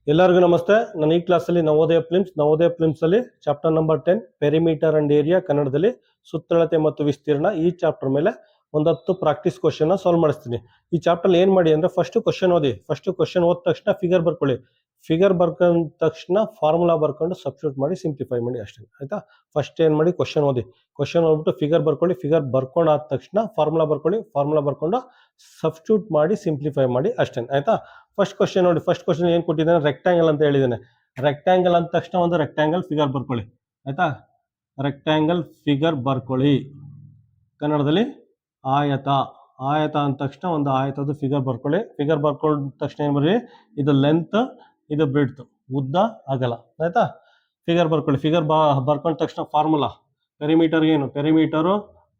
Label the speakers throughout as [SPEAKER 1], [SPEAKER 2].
[SPEAKER 1] ಎಲ್ಲರಿಗೂ ನಮಸ್ತೆ. ನಾನು ಈ ಕ್ಲಾಸಲ್ಲಿ ನವೋದಯ ಫಿಲ್ಮ್ಸ್ ಅಲ್ಲಿ chapter number 10 perimeter and area ಕನ್ನಡದಲ್ಲಿ ಸುತ್ತಳತೆ ಮತ್ತು ವಿಸ್ತೀರ್ಣ ಈ ಚಾಪ್ಟರ್ ಮೇಲೆ ಒಂದು 10 ಪ್ರಾಕ್ಟೀಸ್ ಕ್ವಶನ್ ಸಾಲ್ವ್ ಮಾಡಿಸ್ತೀನಿ. ಈ ಚಾಪ್ಟರ್ ಏನ್ ಮಾಡಿ ಅಂದ್ರೆ ಫಸ್ಟ್ ಕ್ವಶನ್ ಓದಿ. ಫಸ್ಟ್ ಕ್ವಶನ್ ಓದ ತಕ್ಷಣ ಫಿಗರ್ ಬರ್ಕೊಳ್ಳಿ. ಫಿಗರ್ ಬರ್ಕೊಂಡ ತಕ್ಷಣ ಫಾರ್ಮುಲಾ ಬರ್ಕೊಂಡು ಸಬ್ಸ್ಟಿಟ್ಯೂಟ್ ಮಾಡಿ ಸಿಂಪ್ಲಿಫೈ ಮಾಡಿ ಅಷ್ಟೇ. ಆಯ್ತಾ? ಫಸ್ಟ್ ಏನ್ ಮಾಡಿ ಕ್ವಶನ್ ಓದಿ. ಕ್ವಶನ್ ಓದ್ಬಿಟ್ಟು ಫಿಗರ್ ಬರ್ಕೊಳ್ಳಿ. ಫಿಗರ್ ಬರ್ಕೊಂಡಾದ ತಕ್ಷಣ ಫಾರ್ಮುಲಾ ಬರ್ಕೊಳ್ಳಿ. ಫಾರ್ಮುಲಾ ಬರ್ಕೊಂಡು ಸಬ್ಸ್ಟಿಟ್ಯೂಟ್ ಮಾಡಿ ಸಿಂಪ್ಲಿಫೈ ಮಾಡಿ ಅಷ್ಟೇ. ಆಯ್ತಾ? ಫಸ್ಟ್ ಕ್ವಶನ್ ನೋಡಿ. ಫಸ್ಟ್ ಕ್ವಶನ್ ಏನ್ ಕೊಟ್ಟಿದ್ದಾನೆ? ರೆಕ್ಟಾಂಗಲ್ ಅಂತ ಹೇಳಿದ್ದಾನೆ. ರೆಕ್ಟಾಂಗಲ್ ಅಂದ ತಕ್ಷಣ ಒಂದು ರೆಕ್ಟಾಂಗಲ್ ಫಿಗರ್ ಬರ್ಕೊಳ್ಳಿ. ಆಯ್ತಾ? ರೆಕ್ಟಾಂಗಲ್ ಫಿಗರ್ ಬರ್ಕೊಳ್ಳಿ. ಕನ್ನಡದಲ್ಲಿ ಆಯತ. ಆಯತ ಅಂದ ತಕ್ಷಣ ಒಂದು ಆಯತದ ಫಿಗರ್ ಬರ್ಕೊಳ್ಳಿ. ಫಿಗರ್ ಬರ್ಕೊಂಡ ತಕ್ಷಣ ಏನ್ ಬರ್ರಿ? ಇದು ಲೆಂತ್, ಇದು ಬ್ರೆಡ್ತ್, ಉದ್ದ ಅಗಲ. ಆಯ್ತಾ? ಫಿಗರ್ ಬರ್ಕೊಳ್ಳಿ. ಫಿಗರ್ ಬರ್ಕೊಂಡ ತಕ್ಷಣ ಫಾರ್ಮುಲಾ ಪೆರಿಮೀಟರ್ ಏನು? ಪೆರಿಮೀಟರು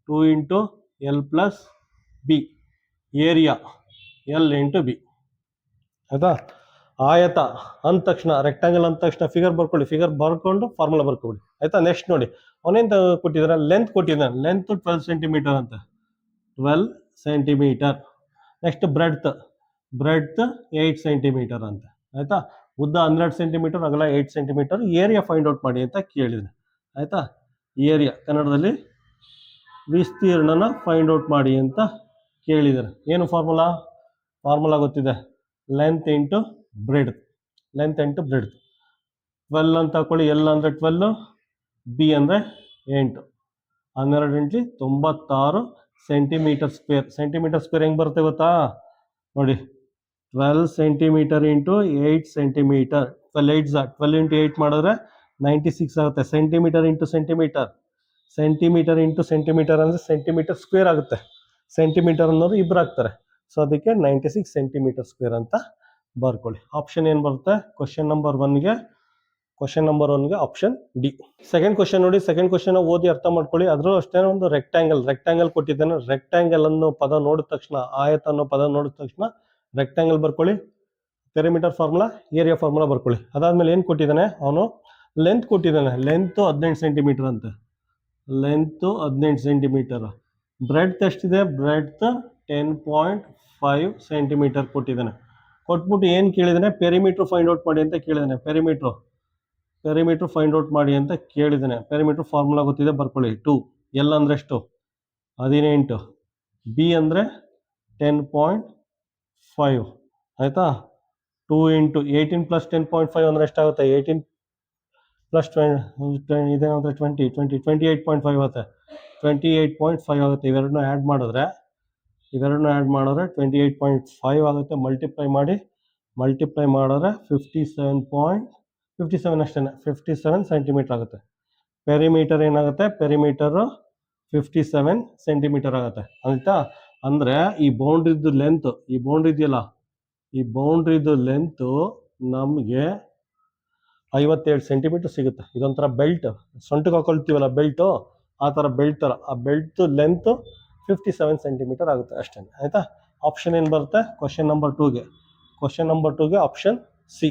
[SPEAKER 1] 2 × L+B. Area L × B. ಆಯ್ತಾ? ಆಯತ ಅಂದ ತಕ್ಷಣ, ರೆಕ್ಟಾಂಗಲ್ ಅಂದ ತಕ್ಷಣ ಫಿಗರ್ ಬರ್ಕೊಳ್ಳಿ. ಫಿಗರ್ ಬರ್ಕೊಂಡು ಫಾರ್ಮುಲಾ ಬರ್ಕೊಳ್ಳಿ. ಆಯ್ತಾ? ನೆಕ್ಸ್ಟ್ ನೋಡಿ, ಅವನೇಂತ ಕೊಟ್ಟಿದ್ದಾರೆ? ಲೆಂತ್ ಕೊಟ್ಟಿದ್ದಾನೆ. ಲೆಂತ್ 12 ಸೆಂಟಿಮೀಟರ್ ಅಂತ. 12 ಸೆಂಟಿಮೀಟರ್. ನೆಕ್ಸ್ಟ್ ಬ್ರೆಡ್ತ್ 8 ಸೆಂಟಿಮೀಟರ್ ಅಂತ. ಆಯ್ತಾ? ಉದ್ದ 12 ಸೆಂಟಿಮೀಟರ್, ಅಗಲ 8 ಸೆಂಟಿಮೀಟರ್. ಏರಿಯಾ ಫೈಂಡ್ ಔಟ್ ಮಾಡಿ ಅಂತ ಕೇಳಿದ್ರೆ. ಆಯ್ತಾ? ಏರಿಯಾ ಕನ್ನಡದಲ್ಲಿ ವಿಸ್ತೀರ್ಣನ ಫೈಂಡ್ ಔಟ್ ಮಾಡಿ ಅಂತ ಕೇಳಿದ್ದಾರೆ. ಏನು ಫಾರ್ಮುಲಾ? ಫಾರ್ಮುಲಾ ಗೊತ್ತಿದೆ. Length into breadth. Length into breadth. 12 ಅಂತ ಹಾಕೊಳ್ಳಿ. ಎಲ್ ಅಂದರೆ 12, ಬಿ ಅಂದರೆ 8. 12 × 96 ಸೆಂಟಿಮೀಟರ್ ಸ್ಕ್ವೇರ್. ಸೆಂಟಿಮೀಟರ್ ಸ್ಕ್ವೇರ್ ಹೆಂಗೆ ಬರುತ್ತೆ ಗೊತ್ತಾ? ನೋಡಿ, 12 ಸೆಂಟಿಮೀಟರ್ ಇಂಟು 8 ಸೆಂಟಿಮೀಟರ್. 12 × 8 ಮಾಡಿದ್ರೆ 96 ಆಗುತ್ತೆ. Centimetre into centimetre. Centimetre into centimetre ಅಂದರೆ ಸೆಂಟಿಮೀಟರ್ ಸ್ಕ್ವೇರ್ ಆಗುತ್ತೆ. ಸೆಂಟಿಮೀಟರ್ ಅನ್ನೋದು ಇಬ್ಬರು ಆಗ್ತಾರೆ. ಸೊ ಅದಕ್ಕೆ 96 ಸೆಂಟಿಮೀಟರ್ ಸ್ಕ್ವೇರ್ ಅಂತ ಬರ್ಕೊಳ್ಳಿ. ಆಪ್ಷನ್ ಏನು ಬರುತ್ತೆ? ಕ್ವಶನ್ ನಂಬರ್ ಒನ್ಗೆ ಆಪ್ಷನ್ ಡಿ. ಸೆಕೆಂಡ್ ಕ್ವಶನ್ ನೋಡಿ. ಸೆಕೆಂಡ್ ಕ್ವಶನ್ ಓದಿ ಅರ್ಥ ಮಾಡ್ಕೊಳ್ಳಿ. ಅದರಲ್ಲೂ ಅಷ್ಟೇ ಒಂದು ರೆಕ್ಟಾಂಗಲ್ ಕೊಟ್ಟಿದ್ದಾನೆ. ರೆಕ್ಟಾಂಗಲ್ ಅನ್ನೋ ಪದ ನೋಡಿದ ತಕ್ಷಣ, ಆಯತ ಅನ್ನೋ ಪದ ನೋಡಿದ ತಕ್ಷಣ ರೆಕ್ಟಾಂಗಲ್ ಬರ್ಕೊಳ್ಳಿ. ಪೆರಿಮೀಟರ್ ಫಾರ್ಮುಲಾ, ಏರಿಯಾ ಫಾರ್ಮುಲಾ ಬರ್ಕೊಳ್ಳಿ. ಅದಾದ್ಮೇಲೆ ಏನು ಕೊಟ್ಟಿದ್ದಾನೆ ಅವನು? ಲೆಂತ್ ಕೊಟ್ಟಿದ್ದಾನೆ. ಲೆಂತ್ 18 ಸೆಂಟಿಮೀಟರ್ ಅಂತ. Length 18 centimetre. ಬ್ರೆಡ್ತ್ ಎಷ್ಟಿದೆ? ಬ್ರೆಡ್ತ್ 10.5 ಸೆಂಟಿಮೀಟರ್ ಕೊಟ್ಟಿದ್ದಾನೆ. ಕೊಟ್ಬಿಟ್ಟು ಏನು ಕೇಳಿದಾನೆ? ಪೆರಿಮೀಟರ್ ಫೈಂಡ್ ಔಟ್ ಮಾಡಿ ಅಂತ ಕೇಳಿದಾನೆ. ಪೆರಿಮೀಟರ್ ಫೈಂಡ್ ಔಟ್ ಮಾಡಿ ಅಂತ ಕೇಳಿದಾನೆ. ಪೆರಿಮೀಟರ್ ಫಾರ್ಮುಲಾ ಗೊತ್ತಿದೆ, ಬರ್ಕೊಳ್ಳಿ. 2. ಎಲ್ ಅಂದರೆ ಎಷ್ಟು? 18. ಬಿ ಅಂದರೆ 10.5. ಆಯ್ತಾ? 2 × 18 + 10.5 ಅಂದರೆ ಎಷ್ಟಾಗುತ್ತೆ? 18 + 20 ಇದೇನಾಗುತ್ತೆ? 28.5 ಆಗುತ್ತೆ. 28.5 ಆಗುತ್ತೆ. ಇವೆರಡನ್ನೂ ಆ್ಯಡ್ ಮಾಡಿದ್ರೆ 28.5 ಆಗುತ್ತೆ. ಮಲ್ಟಿಪ್ಲೈ ಮಾಡಿದ್ರೆ 57 ಅಷ್ಟೇ. 57 ಸೆಂಟಿಮೀಟರ್ ಆಗುತ್ತೆ. ಪೆರಿಮೀಟರ್ ಏನಾಗುತ್ತೆ? ಪೆರಿಮೀಟರು 57 ಸೆಂಟಿಮೀಟರ್ ಆಗುತ್ತೆ. ಆಯ್ತಾ? ಅಂದರೆ ಈ ಬೌಂಡ್ರಿದು ಲೆಂತ್, ಈ ಬೌಂಡ್ರಿ ಇದೆಯಲ್ಲ, ಈ ಬೌಂಡ್ರಿದು ಲೆಂತು ನಮಗೆ 57 ಸೆಂಟಿಮೀಟರ್ ಸಿಗುತ್ತೆ. ಇದೊಂಥರ ಬೆಲ್ಟ್, ಸೊಂಟಕ್ಕೆ ಹಾಕೊಳ್ತೀವಲ್ಲ ಬೆಲ್ಟು, ಆ ಥರ ಬೆಲ್ಟ್ ಥರ. ಆ ಬೆಲ್ಟ್ ಲೆಂತ್ 57 ಸೆಂಟಿಮೀಟರ್ ಆಗುತ್ತೆ ಅಷ್ಟೇ. ಆಯ್ತಾ? ಆಪ್ಷನ್ ಏನು ಬರುತ್ತೆ? ಕ್ವಶನ್ ನಂಬರ್ 2ಗೆ ಆಪ್ಷನ್ ಸಿ.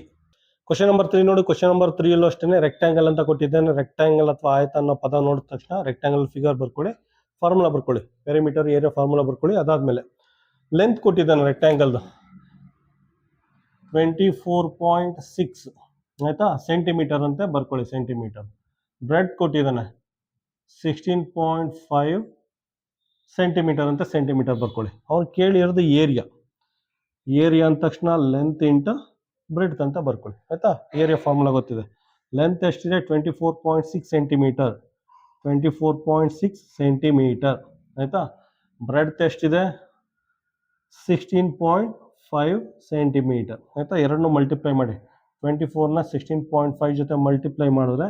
[SPEAKER 1] ಕ್ವಶನ್ ನಂಬರ್ 3 ನೋಡಿ. ಕ್ವಶನ್ ನಂಬರ್ 3ಯಲ್ಲೂ ಅಷ್ಟೇ ರೆಕ್ಟಾಂಗಲ್ ಅಂತ ಕೊಟ್ಟಿದ್ದೇನೆ. ರೆಕ್ಟಾಂಗಲ್ ಅಥವಾ ಆಯತ ಅನ್ನೋ ಪದ ನೋಡಿದ ತಕ್ಷಣ ರೆಕ್ಟಾಂಗಲ್ ಫಿಗರ್ ಬರ್ಕೊಳ್ಳಿ. ಫಾರ್ಮುಲಾ ಬರ್ಕೊಳ್ಳಿ. ಪೆರಿಮೀಟರ್ ಏರಿಯಾ ಫಾರ್ಮುಲಾ ಬರ್ಕೊಳ್ಳಿ. ಅದಾದ್ಮೇಲೆ ಲೆಂತ್ ಕೊಟ್ಟಿದ್ದಾನೆ ರೆಕ್ಟಾಂಗಲ್ದು 24.6. ಆಯ್ತಾ? ಸೆಂಟಿಮೀಟರ್ ಅಂತ ಬರ್ಕೊಳ್ಳಿ. ಸೆಂಟಿಮೀಟರ್. ಬ್ರೆಡ್ ಕೊಟ್ಟಿದ್ದಾನೆ 16.5 ಸೆಂಟಿಮೀಟರ್ ಅಂತ ಸೆಂಟಿಮೀಟರ್ ಬರ್ಕೊಳ್ಳಿ. ಅವ್ರು ಕೇಳಿರೋದು ಏರಿಯಾ ಅಂದ ತಕ್ಷಣ ಲೆಂತ್ ಇಂಟು ಬ್ರೆಡ್ತ್ ಅಂತ ಬರ್ಕೊಳ್ಳಿ. ಆಯ್ತಾ? ಏರಿಯಾ ಫಾರ್ಮುಲಾ ಗೊತ್ತಿದೆ. ಲೆಂತ್ ಎಷ್ಟಿದೆ? 24.6 ಸೆಂಟಿಮೀಟರ್. 24.6 ಸೆಂಟಿಮೀಟರ್. ಆಯ್ತಾ? ಬ್ರೆಡ್ತ್ ಎಷ್ಟಿದೆ? 16.5 ಸೆಂಟಿಮೀಟರ್. ಆಯ್ತಾ? ಎರಡನ್ನೂ ಮಲ್ಟಿಪ್ಲೈ ಮಾಡಿ. 24ನ 16.5 ಜೊತೆ ಮಲ್ಟಿಪ್ಲೈ ಮಾಡಿದ್ರೆ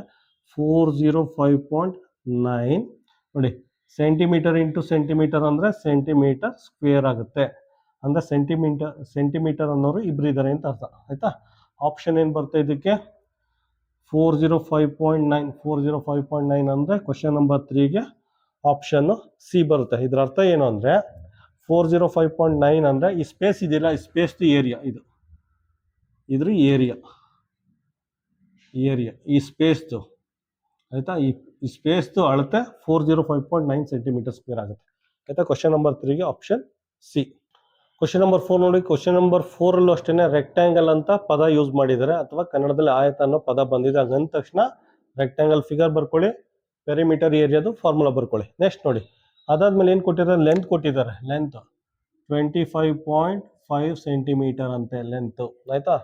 [SPEAKER 1] 405.9. ನೋಡಿ, ಸೆಂಟಿಮೀಟರ್ ಇಂಟು ಸೆಂಟಿಮೀಟರ್ ಅಂದರೆ ಸೆಂಟಿಮೀಟರ್ ಸ್ಕ್ವೇರ್ ಆಗುತ್ತೆ. ಅಂದರೆ ಸೆಂಟಿಮೀಟರ್ ಅನ್ನೋರು ಇಬ್ಬರು ಇದ್ದಾರೆ ಅಂತ ಅರ್ಥ. ಆಯ್ತಾ? ಆಪ್ಷನ್ ಏನು ಬರುತ್ತೆ ಇದಕ್ಕೆ? 405.9. 405.9 ಅಂದರೆ ಕ್ವಶನ್ ನಂಬರ್ 3ಗೆ ಆಪ್ಷನ್ ಸಿ ಬರುತ್ತೆ. ಇದರ ಅರ್ಥ ಏನು ಅಂದರೆ 405.9 ಅಂದರೆ ಈ ಸ್ಪೇಸ್ ಇದೆಯಲ್ಲ, ಈ ಸ್ಪೇಸ್ದು ಏರಿಯಾ. ಇದ್ರ ಏರಿಯಾ ಈ ಸ್ಪೇಸ್ದು. ಆಯಿತಾ? ಈ ಸ್ಪೇಸ್ದು ಅಳತೆ 405.9 ಸೆಂಟಿಮೀಟರ್ ಸ್ಕ್ವೇರ್ ಆಗುತ್ತೆ. ಆಯಿತಾ? ಕ್ವಶನ್ ನಂಬರ್ 3ಗೆ ಆಪ್ಷನ್ ಸಿ. ಕ್ವಶನ್ ನಂಬರ್ 4 ನೋಡಿ. ಕ್ವಶನ್ ನಂಬರ್ 4 ಅಲ್ಲೂ ಅಷ್ಟೇನೆ ರೆಕ್ಟ್ಯಾಂಗಲ್ ಅಂತ ಪದ ಯೂಸ್ ಮಾಡಿದ್ದಾರೆ, ಅಥವಾ ಕನ್ನಡದಲ್ಲಿ ಆಯತ ಅನ್ನೋ ಪದ ಬಂದಿದೆ. ಅಂದ ತಕ್ಷಣ ರೆಕ್ಟ್ಯಾಂಗಲ್ ಫಿಗರ್ ಬರ್ಕೊಳ್ಳಿ, ಪೆರಿಮೀಟರ್ ಏರಿಯಾದು ಫಾರ್ಮುಲಾ ಬರ್ಕೊಳ್ಳಿ. ನೆಕ್ಸ್ಟ್ ನೋಡಿ, ಅದಾದ್ಮೇಲೆ ಏನು ಕೊಟ್ಟಿದ್ದಾರೆ, ಲೆಂತ್ ಕೊಟ್ಟಿದ್ದಾರೆ. ಲೆಂತ್ 25.5 ಸೆಂಟಿಮೀಟರ್ ಅಂತೆ ಲೆಂತ್, ಆಯ್ತಾ.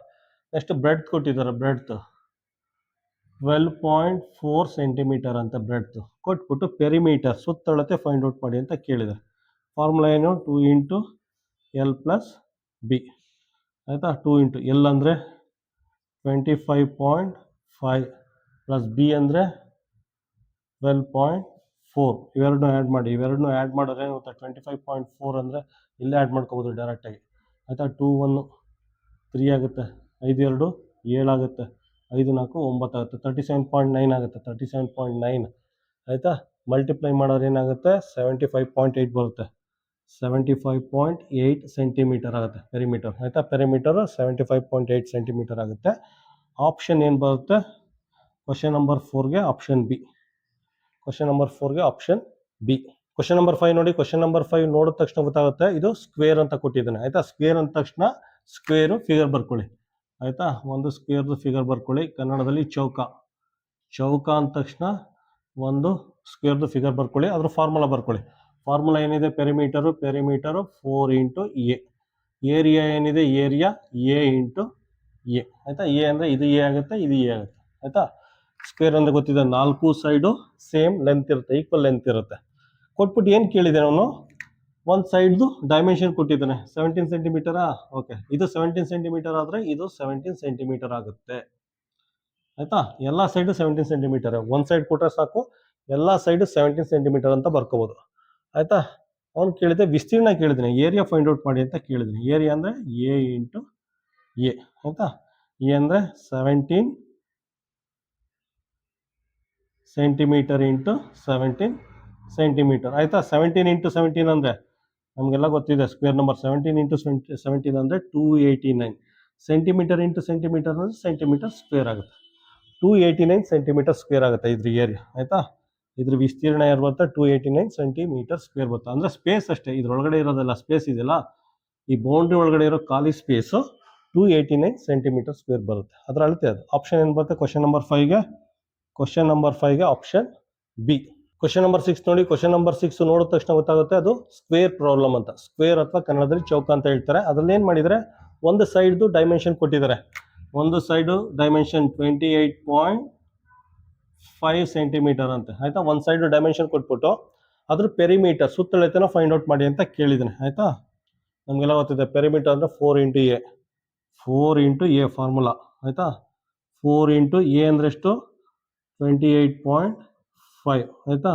[SPEAKER 1] ನೆಕ್ಸ್ಟ್ ಬ್ರೆಡ್ತ್ ಕೊಟ್ಟಿದ್ದಾರೆ, ಬ್ರೆಡ್ತ್ 12.4 ಸೆಂಟಿಮೀಟರ್ ಅಂತ ಬ್ರೆಡ್ತ್ ಕೊಟ್ಬಿಟ್ಟು ಪೆರಿಮೀಟರ್ ಸುತ್ತಳತೆ ಫೈಂಡ್ ಔಟ್ ಮಾಡಿ ಅಂತ ಕೇಳಿದ್ದಾರೆ. ಫಾರ್ಮುಲಾ ಏನು, 2 ಇಂಟು ಎಲ್ ಪ್ಲಸ್ ಬಿ, ಆಯಿತಾ. 2 ಇಂಟು ಎಲ್ ಅಂದರೆ 25.5 ಪ್ಲಸ್ ಬಿ ಅಂದರೆ 12.4. ಇವೆರಡನ್ನೂ ಆ್ಯಡ್ ಮಾಡಿ, ಇವೆರಡನ್ನೂ ಆ್ಯಡ್ ಮಾಡಿದ್ರೆ ಏನಾಗುತ್ತೆ, 25.4 ಅಂದರೆ ಇಲ್ಲೇ ಆ್ಯಡ್ ಮಾಡ್ಕೋಬೋದು ಡೈರೆಕ್ಟಾಗಿ, ಆಯಿತಾ. 2 1 3 ಆಗುತ್ತೆ, 5 2 7 ಆಗುತ್ತೆ, 5 4 9 ಆಗುತ್ತೆ, 37.9 ಆಗುತ್ತೆ, 37.9 ಆಯಿತಾ. ಮಲ್ಟಿಪ್ಲೈ ಮಾಡೋರು ಏನಾಗುತ್ತೆ, 75.8 ಬರುತ್ತೆ, 75.8 ಸೆಂಟಿಮೀಟರ್ ಆಗುತ್ತೆ ಪೆರಿಮೀಟರ್, ಆಯಿತಾ. ಪೆರಿಮೀಟರು 75.8 ಸೆಂಟಿಮೀಟರ್ ಆಗುತ್ತೆ. ಆಪ್ಷನ್ ಏನು ಬರುತ್ತೆ ಕ್ವಶನ್ ನಂಬರ್ 4ಗೆ, ಆಪ್ಷನ್ ಬಿ. ಕ್ವಶನ್ ನಂಬರ್ 4ಗೆ ಆಪ್ಷನ್ ಬಿ. ಕ್ವಶನ್ ನಂಬರ್ 5 ನೋಡಿ. ಕ್ವಶನ್ ನಂಬರ್ 5 ನೋಡಿದ ತಕ್ಷಣ ಗೊತ್ತಾಗುತ್ತೆ, ಇದು ಸ್ಕ್ವೇರ್ ಅಂತ ಕೊಟ್ಟಿದ್ದಾನೆ, ಆಯಿತಾ. ಸ್ಕ್ವೇರ್ ಅಂದ ತಕ್ಷಣ ಸ್ಕ್ವೇರು ಫಿಗರ್ ಬರ್ಕೊಳ್ಳಿ, ಆಯಿತಾ. ಒಂದು ಸ್ಕ್ವೇರ್ದು ಫಿಗರ್ ಬರ್ಕೊಳ್ಳಿ. ಕನ್ನಡದಲ್ಲಿ ಚೌಕ, ಚೌಕ ಅಂದ ತಕ್ಷಣ ಒಂದು ಸ್ಕ್ವೇರ್ದು ಫಿಗರ್ ಬರ್ಕೊಳ್ಳಿ, ಅದ್ರ ಫಾರ್ಮುಲಾ ಬರ್ಕೊಳ್ಳಿ. ಫಾರ್ಮುಲಾ ಏನಿದೆ, ಪೆರಿಮೀಟರು 4 ಇಂಟು ಎ. ಏರಿಯಾ ಏನಿದೆ, ಏರಿಯಾ ಎ ಇಂಟು ಎ, ಆಯಿತಾ. ಎ ಅಂದರೆ ಇದು ಎ ಆಗುತ್ತೆ, ಇದು ಎ ಆಗುತ್ತೆ, ಆಯಿತಾ. ಸ್ಕ್ವೇರ್ ಅಂದರೆ ಗೊತ್ತಿದೆ, 4 ಸೈಡು ಸೇಮ್ ಲೆಂತ್ ಇರುತ್ತೆ, ಈಕ್ವಲ್ ಲೆಂತ್ ಇರುತ್ತೆ. ಕೊಟ್ಬಿಟ್ಟು ಏನು ಕೇಳಿದ್ದಾನೆ ಅವನು, ಒಂದು ಸೈಡ್ದು ಡೈಮೆನ್ಷನ್ ಕೊಟ್ಟಿದ್ದಾನೆ, 17 ಸೆಂಟಿಮೀಟರಾ. ಓಕೆ, ಇದು 17 ಸೆಂಟಿಮೀಟರ್ ಆದರೆ ಇದು 17 ಸೆಂಟಿಮೀಟರ್ ಆಗುತ್ತೆ, ಆಯಿತಾ. ಎಲ್ಲ ಸೈಡು 17 ಸೆಂಟಿಮೀಟರ್, ಒಂದು ಸೈಡ್ ಕೊಟ್ಟರೆ ಸಾಕು, ಎಲ್ಲ ಸೈಡು 17 ಸೆಂಟಿಮೀಟರ್ ಅಂತ ಬರ್ಕೋಬೋದು, ಆಯಿತಾ. ಅವ್ನು ಕೇಳಿದೆ ವಿಸ್ತೀರ್ಣ ಕೇಳಿದ್ದೀನಿ, ಏರಿಯಾ ಫೈಂಡ್ ಔಟ್ ಮಾಡಿ ಅಂತ ಕೇಳಿದ್ದೀನಿ. ಏರಿಯಾ ಅಂದರೆ ಎ ಇಂಟು ಎ, ಆಯಿತಾ. ಎ ಅಂದರೆ 17 ಸೆಂಟಿಮೀಟರ್ ಇಂಟು 17 ಸೆಂಟಿಮೀಟರ್, ಆಯಿತಾ. 17 ಇಂಟು 17 ಅಂದರೆ ನಮಗೆಲ್ಲ ಗೊತ್ತಿದೆ, ಸ್ಕ್ವೇರ್ ನಂಬರ್. 17 ಇಂಟು 17 ಅಂದರೆ 289. ಸೆಂಟಿಮೀಟರ್ ಇಂಟು ಸೆಂಟಿಮೀಟರ್ ಅಂದರೆ ಸೆಂಟಿಮೀಟರ್ ಸ್ಕ್ವೇರ್ ಆಗುತ್ತೆ, 289 ಸೆಂಟಿಮೀಟರ್ ಸ್ಕ್ವೇರ್ ಆಗುತ್ತೆ ಇದ್ರ ಏರಿಯಾ, ಆಯಿತಾ. ಇದ್ರ ವಿಸ್ತೀರ್ಣ ಏನು ಬರುತ್ತೆ, 289 ಸೆಂಟಿಮೀಟರ್ ಸ್ಕ್ವೇರ್ ಬರುತ್ತೆ. ಅಂದರೆ ಸ್ಪೇಸ್ ಅಷ್ಟೇ, ಇದ್ರೊಳಗಡೆ ಇರೋದೆಲ್ಲ ಸ್ಪೇಸ್ ಇದೆಯಲ್ಲ, ಈ ಬೌಂಡ್ರಿ ಒಳಗಡೆ ಇರೋ ಖಾಲಿ ಸ್ಪೇಸು 289 ಸೆಂಟಿಮೀಟರ್ ಸ್ಕ್ವೇರ್ ಬರುತ್ತೆ, ಅದರ ಅಳತೆ ಅದು. ಆಪ್ಷನ್ ಏನು ಬರುತ್ತೆ ಕ್ವಶನ್ ನಂಬರ್ 5ಗೆ, ಕ್ವಶನ್ ನಂಬರ್ 5ಗೆ ಆಪ್ಷನ್ ಬಿ. ಕ್ವಶನ್ ನಂಬರ್ 6 ನೋಡಿ. ಕ್ವಶನ್ ನಂಬರ್ 6 ನೋಡಿದ ತಕ್ಷಣ ಗೊತ್ತಾಗುತ್ತೆ, ಅದು ಸ್ಕ್ವೇರ್ ಪ್ರಾಬ್ಲಮ್ ಅಂತ. ಸ್ಕ್ವೇರ್ ಅಥವಾ ಕನ್ನಡದಲ್ಲಿ ಚೌಕ ಅಂತ ಹೇಳ್ತಾರೆ. ಅದ್ರಲ್ಲಿ ಏನು ಮಾಡಿದರೆ, ಒಂದು ಸೈಡ್ದು ಡೈಮೆನ್ಷನ್ ಕೊಟ್ಟಿದ್ದಾರೆ. ಒಂದು ಸೈಡು ಡೈಮೆನ್ಷನ್ 28.5 ಸೆಂಟಿಮೀಟರ್ ಅಂತೆ, ಆಯಿತಾ. ಒಂದು ಸೈಡು ಡೈಮೆನ್ಷನ್ ಕೊಟ್ಬಿಟ್ಟು ಅದ್ರ ಪೆರಿಮೀಟರ್ ಸುತ್ತಳತೆನ ಫೈಂಡ್ ಔಟ್ ಮಾಡಿ ಅಂತ ಕೇಳಿದ್ದಾನೆ, ಆಯಿತಾ. ನಮಗೆಲ್ಲ ಗೊತ್ತಿದೆ, ಪೆರಿಮೀಟರ್ ಅಂದರೆ 4 into A, 4 into A formula, ಆಯಿತಾ. 4 ಇಂಟು ಎ ಅಂದರೆ ಎಷ್ಟು, 28.5, ಆಯಿತಾ.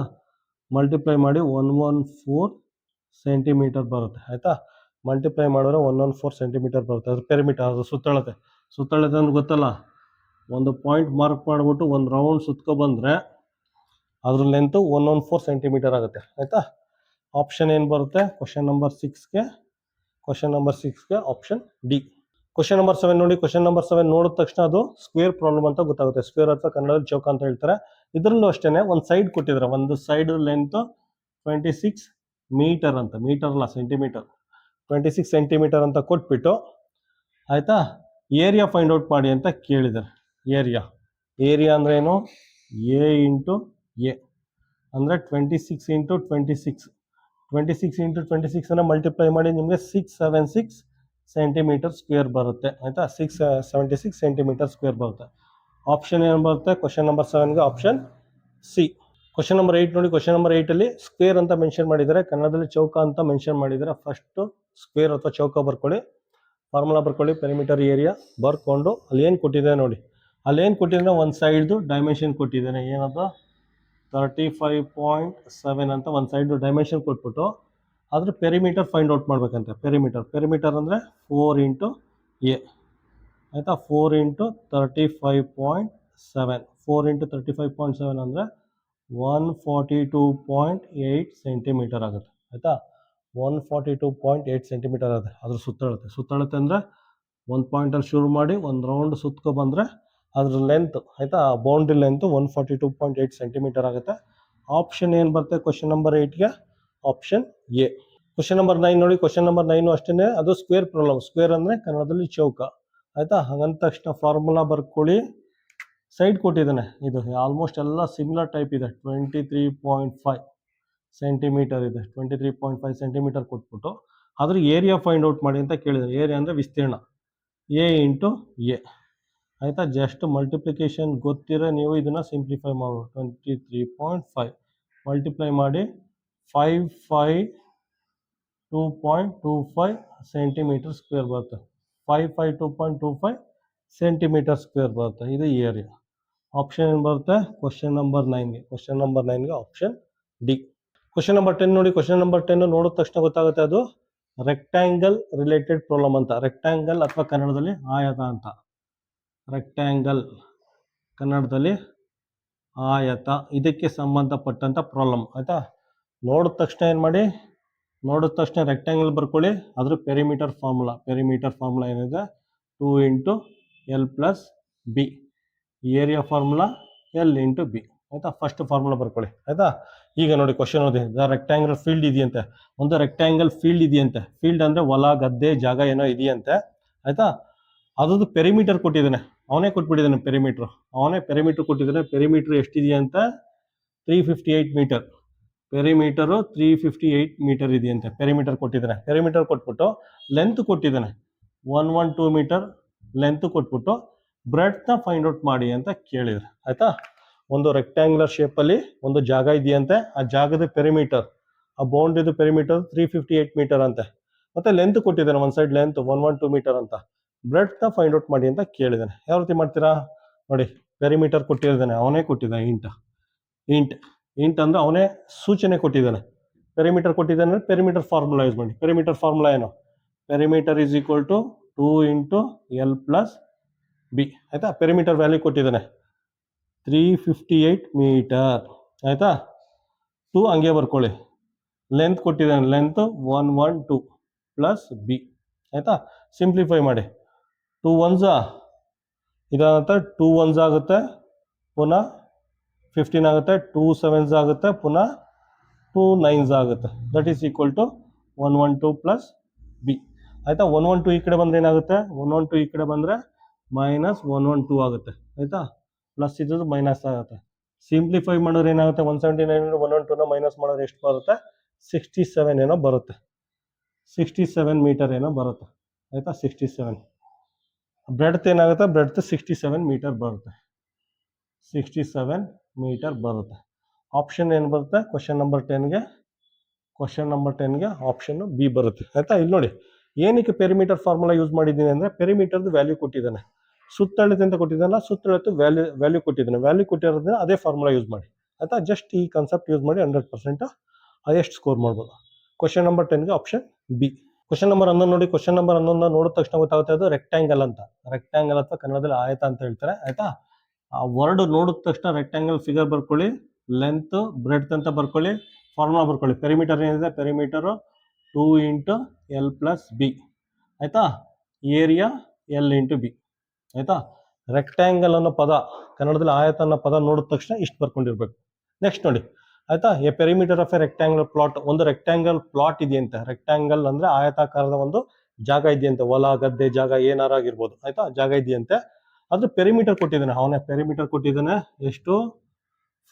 [SPEAKER 1] ಮಲ್ಟಿಪ್ಲೈ ಮಾಡಿ 114 ಸೆಂಟಿಮೀಟರ್ ಬರುತ್ತೆ, ಆಯಿತಾ. ಮಲ್ಟಿಪ್ಲೈ ಮಾಡಿದ್ರೆ 114 ಸೆಂಟಿಮೀಟರ್ ಬರುತ್ತೆ, ಅದು ಪೆರಿಮೀಟರ್, ಅದು ಸುತ್ತಳತೆ. ಸುತ್ತಳತೆ ಅಂದ್ರೆ ಗೊತ್ತಲ್ಲ, ಒಂದು ಪಾಯಿಂಟ್ ಮಾರ್ಕ್ ಮಾಡಿಬಿಟ್ಟು ಒಂದು ರೌಂಡ್ ಸುತ್ಕೊಬಂದರೆ ಅದ್ರ ಲೆಂತು 114 ಸೆಂಟಿಮೀಟರ್ ಆಗುತ್ತೆ, ಆಯಿತಾ. ಆಪ್ಷನ್ ಏನು ಬರುತ್ತೆ ಕ್ವಶನ್ ನಂಬರ್ 6ಗೆ, ಕ್ವಶನ್ ನಂಬರ್ 6ಗೆ ಆಪ್ಷನ್ ಡಿ. ಕ್ವಶನ್ ನಂಬರ್ 7 ನೋಡಿ. ಕ್ವಶನ್ ನಂಬರ್ 7 ನೋಡಿದ ತಕ್ಷಣ ಅದು ಸ್ಕ್ವೇರ್ ಪ್ರಾಬ್ಲಮ್ ಅಂತ ಗೊತ್ತಾಗುತ್ತೆ. ಸ್ಕ್ವೇರ್ ಅಥವಾ ಕನ್ನಡದಲ್ಲಿ ಚೌಕ ಅಂತ ಹೇಳ್ತಾರೆ. ಇದರಲ್ಲೂ ಅಷ್ಟೇ ಒಂದು ಸೈಡ್ ಕೊಟ್ಟಿದ್ದಾರೆ, ಒಂದು ಸೈಡ್ ಲೆಂತ್ 26 ಮೀಟರ್ ಅಂತ, ಮೀಟರ್ ಅಲ್ಲ ಸೆಂಟಿಮೀಟರ್, 26 ಸೆಂಟಿಮೀಟರ್ ಅಂತ ಕೊಟ್ಬಿಟ್ಟು, ಆಯಿತಾ, ಏರಿಯಾ ಫೈಂಡ್ ಔಟ್ ಮಾಡಿ ಅಂತ ಕೇಳಿದ್ದಾರೆ. ಏರಿಯಾ, ಏರಿಯಾ ಅಂದರೆ ಏನು, ಎ ಇಂಟು ಎ ಅಂದರೆ 26 ಇಂಟು 26, 26 ಇಂಟು 26 ಅನ್ನು ಮಲ್ಟಿಪ್ಲೈ ಮಾಡಿ ನಿಮಗೆ 676 ಸೆಂಟಿಮೀಟರ್ ಸ್ಕ್ವೇರ್ ಬರುತ್ತೆ, ಆಯಿತಾ. 676 ಸೆಂಟಿಮೀಟರ್ ಸ್ಕ್ವೇರ್ ಬರುತ್ತೆ. ಆಪ್ಷನ್ ಏನು ಬರುತ್ತೆ ಕ್ವಶನ್ ನಂಬರ್ 7ಗೆ, ಆಪ್ಷನ್ ಸಿ. ಕ್ವಶನ್ ನಂಬರ್ 8 ನೋಡಿ. ಕ್ವಶನ್ ನಂಬರ್ 8ಅಲ್ಲಿ ಸ್ಕ್ವೇರ್ ಅಂತ ಮೆನ್ಷನ್ ಮಾಡಿದ್ದಾರೆ, ಕನ್ನಡದಲ್ಲಿ ಚೌಕ ಅಂತ ಮೆನ್ಷನ್ ಮಾಡಿದ್ದಾರೆ. ಫಸ್ಟು ಸ್ಕ್ವೇರ್ ಅಥವಾ ಚೌಕ ಬರ್ಕೊಳ್ಳಿ, ಫಾರ್ಮುಲಾ ಬರ್ಕೊಳ್ಳಿ, ಪೆರಿಮೀಟರ್ ಏರಿಯಾ ಬರ್ಕೊಂಡು ಅಲ್ಲಿ ಏನು ಕೊಟ್ಟಿದೆ ನೋಡಿ, ಅಲ್ಲಿ ಏನು ಕೊಟ್ಟಿದ್ರೆ ಒಂದು ಸೈಡ್ದು ಡೈಮೆನ್ಷನ್ ಕೊಟ್ಟಿದ್ದಾನೆ, ಏನದು 35.7 ಅಂತ ಒಂದು ಸೈಡ್ದು ಡೈಮೆನ್ಷನ್ ಕೊಟ್ಬಿಟ್ಟು ಅದ್ರ ಪೆರಿಮೀಟರ್ ಫೈಂಡ್ ಔಟ್ ಮಾಡ್ಬೇಕಂತೆ. ಪೆರಿಮೀಟರ್ ಅಂದರೆ 4 ಇಂಟು ಎ, ಆಯಿತಾ. 4 ಇಂಟು 35.7, 4 ಇಂಟು 35.7 ಅಂದರೆ 142.8 ಸೆಂಟಿಮೀಟರ್ ಆಗುತ್ತೆ, ಆಯಿತಾ. 142.8 ಸೆಂಟಿಮೀಟರ್ ಆಗುತ್ತೆ. ಅದ್ರ ಸುತ್ತಳತೆ ಅಂದರೆ ಒಂದು ಪಾಯಿಂಟಲ್ಲಿ ಶುರು ಮಾಡಿ ಒಂದು ರೌಂಡ್ ಸುತ್ಕೊಬಂದರೆ ಅದ್ರ ಲೆಂತ್, ಆಯಿತಾ, ಬೌಂಡ್ರಿ ಲೆಂತ್ 142.8 ಸೆಂಟಿಮೀಟರ್ ಆಗುತ್ತೆ. ಆಪ್ಷನ್ ಏನು ಬರುತ್ತೆ ಕ್ವಶನ್ ನಂಬರ್ 8ಗೆ, ಆಪ್ಷನ್ ಎ. ಕ್ವಶನ್ ನಂಬರ್ 9 ನೋಡಿ. ಕ್ವಶನ್ ನಂಬರ್ 9 ಅಷ್ಟೇ, ಅದು ಸ್ಕ್ವೇರ್ ಪ್ರಾಬ್ಲಮ್. ಸ್ಕ್ವೇರ್ ಅಂದ್ರೆ ಕನ್ನಡದಲ್ಲಿ ಚೌಕ. ಆಯ್ತಾ, ಹಾಗಂದ ತಕ್ಷಣ ಫಾರ್ಮುಲಾ ಬರ್ಕೊಳ್ಳಿ. ಸೈಡ್ ಕೊಟ್ಟಿದ್ದಾನೆ, ಇದು ಆಲ್ಮೋಸ್ಟ್ ಎಲ್ಲ ಸಿಮಿಲರ್ ಟೈಪ್ ಇದೆ. 23.5 ಸೆಂಟಿಮೀಟರ್ ಇದೆ. 23.5 ಸೆಂಟಿಮೀಟರ್ ಕೊಟ್ಬಿಟ್ಟು ಅದ್ರ ಏರಿಯಾ ಫೈಂಡ್ ಔಟ್ ಮಾಡಿ ಅಂತ ಕೇಳಿದ್ದಾರೆ. ಏರಿಯಾ ಅಂದರೆ ವಿಸ್ತೀರ್ಣ, ಎ ಇಂಟು ಎ. ಆಯಿತಾ, ಜಸ್ಟ್ ಮಲ್ಟಿಪ್ಲಿಕೇಶನ್ ಗೊತ್ತಿರೋ ನೀವು ಇದನ್ನು ಸಿಂಪ್ಲಿಫೈ ಮಾಡ್ಬೋದು. 23.5 ಮಲ್ಟಿಪ್ಲೈ ಮಾಡಿ 552.25 ಸೆಂಟಿಮೀಟರ್ ಸ್ಕ್ವೇರ್ ಬರುತ್ತೆ. 552.25 ಸೆಂಟಿಮೀಟರ್ ಸ್ಕ್ವೇರ್ ಬರುತ್ತೆ. ಇದು ಏರಿಯಾ. ಆಪ್ಷನ್ ಏನು ಬರುತ್ತೆ ಕ್ವಶನ್ ನಂಬರ್ 9ಗೆ? ಕ್ವಶನ್ ನಂಬರ್ 9ಗೆ ಆಪ್ಷನ್ ಡಿ. ಕ್ವಶನ್ ನಂಬರ್ 10 ನೋಡಿ. ಕ್ವಶನ್ ನಂಬರ್ 10 ನೋಡಿದ ತಕ್ಷಣ ಗೊತ್ತಾಗುತ್ತೆ, ಅದು ರೆಕ್ಟ್ಯಾಂಗಲ್ ರಿಲೇಟೆಡ್ ಪ್ರಾಬ್ಲಮ್ ಅಂತ. ರೆಕ್ಟ್ಯಾಂಗಲ್ ಅಥವಾ ಕನ್ನಡದಲ್ಲಿ ಆಯತ ಅಂತ. ರೆಕ್ಟ್ಯಾಂಗಲ್ ಕನ್ನಡದಲ್ಲಿ ಆಯತ, ಇದಕ್ಕೆ ಸಂಬಂಧಪಟ್ಟಂತ ಪ್ರಾಬ್ಲಮ್. ಆಯ್ತಾ, ನೋಡಿದ ತಕ್ಷಣ ಏನು ಮಾಡಿ, ನೋಡಿದ ತಕ್ಷಣ ರೆಕ್ಟ್ಯಾಂಗಲ್ ಬರ್ಕೊಳ್ಳಿ. ಅದ್ರ ಪೆರಿಮೀಟರ್ ಫಾರ್ಮುಲಾ. ಪೆರಿಮೀಟರ್ ಫಾರ್ಮುಲಾ ಏನಿದೆ 2 into L plus B. Area formula L into B. ಆಯ್ತಾ, ಫಸ್ಟ್ ಫಾರ್ಮುಲಾ ಬರ್ಕೊಳ್ಳಿ. ಆಯ್ತಾ, ಈಗ ನೋಡಿ ಕ್ವಶನ್ ಓದಿ. ರೆಕ್ಟ್ಯಾಂಗಲ್ ಫೀಲ್ಡ್ ಇದೆಯಂತೆ, ಒಂದು ರೆಕ್ಟ್ಯಾಂಗಲ್ ಫೀಲ್ಡ್ ಇದೆಯಂತೆ. ಫೀಲ್ಡ್ ಅಂದ್ರೆ ಹೊಲ, ಗದ್ದೆ, ಜಾಗ ಏನೋ ಇದೆಯಂತೆ. ಆಯ್ತಾ, ಅದ್ರದ್ದು ಪೆರಿಮೀಟರ್ ಕೊಟ್ಟಿದ್ದಾನೆ, ಅವನೇ ಕೊಟ್ಬಿಟ್ಟಿದ್ದಾನೆ ಪೆರಿಮೀಟರ್. ಅವನೇ ಪೆರಿಮೀಟರ್ ಕೊಟ್ಟಿದ್ದಾನೆ. ಪೆರಿಮೀಟರ್ ಎಷ್ಟಿದೆಯಂತ 358 ಮೀಟರ್. ಪೆರಿಮೀಟರು 358 ಮೀಟರ್ ಇದೆಯಂತೆ. ಪೆರಿಮೀಟರ್ ಕೊಟ್ಟಿದ್ದಾನೆ. ಪೆರಿಮೀಟರ್ ಕೊಟ್ಬಿಟ್ಟು ಲೆಂತ್ ಕೊಟ್ಟಿದ್ದಾನೆ 112 ಮೀಟರ್ ಲೆಂತ್ ಕೊಟ್ಬಿಟ್ಟು ಬ್ರೆಡ್ತ್ನ ಫೈಂಡ್ ಔಟ್ ಮಾಡಿ ಅಂತ ಕೇಳಿದ್ರು. ಆಯ್ತಾ, ಒಂದು ರೆಕ್ಟ್ಯಾಂಗ್ಯುಲರ್ ಶೇಪಲ್ಲಿ ಒಂದು ಜಾಗ ಇದೆಯಂತೆ. ಆ ಜಾಗದ ಪೆರಿಮೀಟರ್, ಆ ಬೌಂಡ್ರಿದು ಪೆರಿಮೀಟರ್ 358 ಮೀಟರ್ ಅಂತೆ. ಮತ್ತೆ ಲೆಂತ್ ಕೊಟ್ಟಿದ್ದಾನೆ, ಒಂದು ಸೈಡ್ ಲೆಂತ್ 112 ಮೀಟರ್ ಅಂತ. ಬ್ರೆಡ್ತ್ನ ಫೈಂಡ್ ಔಟ್ ಮಾಡಿ ಅಂತ ಕೇಳಿದ್ದಾನೆ. ಯಾವ ರೀತಿ ಮಾಡ್ತೀರಾ ನೋಡಿ. ಪೆರಿಮೀಟರ್ ಕೊಟ್ಟಿದ್ದಾನೆ, ಅವನೇ ಕೊಟ್ಟಿದ್ದಾನೆ. ಇಂಟ್ ಅಂದ್ರೆ ಅವನೇ ಸೂಚನೆ ಕೊಟ್ಟಿದ್ದಾನೆ. ಪೆರಿಮೀಟರ್ ಕೊಟ್ಟಿದ್ದಾನೆ, ಪೆರಿಮೀಟರ್ ಫಾರ್ಮುಲಾ ಯೂಸ್ ಮಾಡಿ. ಪೆರಿಮೀಟರ್ ಫಾರ್ಮುಲಾ ಏನು? Perimeter is equal to 2 into L plus B. ಆಯ್ತಾ, ಪೆರಿಮೀಟರ್ ವ್ಯಾಲ್ಯೂ ಕೊಟ್ಟಿದ್ದಾನೆ 358 ಮೀಟರ್. ಆಯ್ತಾ, 2 ಹಂಗೆ ಬರ್ಕೊಳ್ಳಿ. ಲೆಂತ್ ಕೊಟ್ಟಿದ್ದಾನೆ, ಲೆಂತ್ 112 ಪ್ಲಸ್ ಬಿ. ಆಯ್ತಾ, ಸಿಂಪ್ಲಿಫೈ ಮಾಡಿ. 2 1s ಇದಾಗುತ್ತೆ, 2 1s ಆಗುತ್ತೆ, ಪುನಃ 15 ಆಗುತ್ತೆ, 2 7s ಆಗುತ್ತೆ, ಪುನಃ 2 9s ಆಗುತ್ತೆ. That is equal to 112 plus B. ಆಯ್ತಾ, 112 ಈ ಕಡೆ ಬಂದ್ರೆ ಏನಾಗುತ್ತೆ, 112 ಈ ಕಡೆ ಬಂದ್ರೆ ಮೈನಸ್ 112 ಆಗುತ್ತೆ. ಆಯ್ತಾ, ಪ್ಲಸ್ ಇದ್ದು ಮೈನಸ್ ಆಗುತ್ತೆ. ಸಿಂಪ್ಲಿಫೈ ಮಾಡಿದ್ರೆ ಏನಾಗುತ್ತೆ, 179 112ನ ಮೈನಸ್ ಮಾಡಿದ್ರೆ ಎಷ್ಟು ಬರುತ್ತೆ, 67 ಏನೋ ಬರುತ್ತೆ. 67 ಮೀಟರ್ ಏನೋ ಬರುತ್ತೆ. ಆಯ್ತಾ, 67. ಬ್ರೆಡ್ತ್ ಏನಾಗುತ್ತೆ, ಬ್ರೆಡ್ತ್ 67 ಮೀಟರ್ ಬರುತ್ತೆ. 67 ಮೀಟರ್ ಬರುತ್ತೆ. ಆಪ್ಷನ್ ಏನು ಬರುತ್ತೆ ಕ್ವಶನ್ ನಂಬರ್ 10ಗೆ? ಕ್ವಶನ್ ನಂಬರ್ 10ಗೆ ಆಪ್ಷನ್ ಬಿ ಬರುತ್ತೆ. ಆಯ್ತಾ, ಇಲ್ಲಿ ನೋಡಿ ಏನಕ್ಕೆ ಪೆರಿಮೀಟರ್ ಫಾರ್ಮುಲಾ ಯೂಸ್ ಮಾಡಿದ್ದೀನಿ ಅಂದರೆ, ಪೆರಿಮೀಟರ್ದು ವ್ಯಾಲ್ಯೂ ಕೊಟ್ಟಿದ್ದಾನೆ, ಸುತ್ತಳತೆ ಅಂತ ಕೊಟ್ಟಿದ್ದಾನೆ, ಸುತ್ತಳತೆ ವ್ಯಾಲ್ಯೂ ಕೊಟ್ಟಿದ್ದಾನೆ. ವ್ಯಾಲ್ಯೂ ಕೊಟ್ಟಿರೋದ್ರಿಂದ ಅದೇ ಫಾರ್ಮುಲಾ ಯೂಸ್ ಮಾಡಿ. ಆಯ್ತಾ, ಜಸ್ಟ್ ಈ ಕಾನ್ಸೆಪ್ಟ್ ಯೂಸ್ ಮಾಡಿ 100% ಹೈಯೆಸ್ಟ್ ಸ್ಕೋರ್ ಮಾಡ್ಬೋದು. ಕ್ವಶನ್ ನಂಬರ್ 10ಗೆ ಆಪ್ಷನ್ ಬಿ. ಕ್ವಶನ್ ನಂಬರ್ 11 ನೋಡಿ. ಕ್ವಶನ್ ನಂಬರ್ 11 ನೋಡಿದ ತಕ್ಷಣ ಗೊತ್ತಾಗುತ್ತೆ, ಅದು ರೆಕ್ಟ್ಯಾಂಗಲ್ ಅಂತ. ರೆಕ್ಟ್ಯಾಂಗಲ್ ಅಥವಾ ಕನ್ನಡದಲ್ಲಿ ಆಯತ ಅಂತ ಹೇಳ್ತಾರೆ. ಆಯ್ತಾ, ಆ ವರ್ಡ್ ನೋಡಿದ ತಕ್ಷಣ ರೆಕ್ಟ್ಯಾಂಗಲ್ ಫಿಗರ್ ಬರ್ಕೊಳ್ಳಿ, ಲೆಂತ್ ಬ್ರೆಡ್ತ್ ಅಂತ ಬರ್ಕೊಳ್ಳಿ, ಫಾರ್ಮುಲಾ ಬರ್ಕೊಳ್ಳಿ. ಪೆರಿಮೀಟರ್ ಏನಿದೆ, ಪೆರಿಮೀಟರು 2 ಇಂಟು ಎಲ್ ಪ್ಲಸ್ ಬಿ. ಆಯ್ತಾ, ಏರಿಯಾ ಎಲ್ ಇಂಟು ಬಿ. ಆಯ್ತಾ, ರೆಕ್ಟ್ಯಾಂಗಲ್ ಅನ್ನೋ ಪದ, ಕನ್ನಡದಲ್ಲಿ ಆಯತ ಅನ್ನೋ ಪದ ನೋಡಿದ ತಕ್ಷಣ ಇಷ್ಟು ಬರ್ಕೊಂಡಿರ್ಬೇಕು. ನೆಕ್ಸ್ಟ್ ನೋಡಿ. ಆಯ್ತಾ, A perimeter of A rectangle plot. ಒಂದು ರೆಕ್ಟ್ಯಾಂಗಲ್ ಪ್ಲಾಟ್ ಇದೆಯಂತೆ. ರೆಕ್ಟ್ಯಾಂಗಲ್ ಅಂದ್ರೆ ಆಯತಾಕಾರದ ಒಂದು ಜಾಗ ಇದೆಯಂತೆ, ಹೊಲ, ಗದ್ದೆ, ಜಾಗ ಏನಾರು ಆಗಿರ್ಬೋದು. ಆಯ್ತಾ, ಜಾಗ ಇದೆಯಂತೆ. ಅದು ಪೆರಿಮೀಟರ್ ಕೊಟ್ಟಿದ್ದಾನೆ, ಅವನೇ ಪೆರಿಮೀಟರ್ ಕೊಟ್ಟಿದ್ದಾನೆ. ಎಷ್ಟು?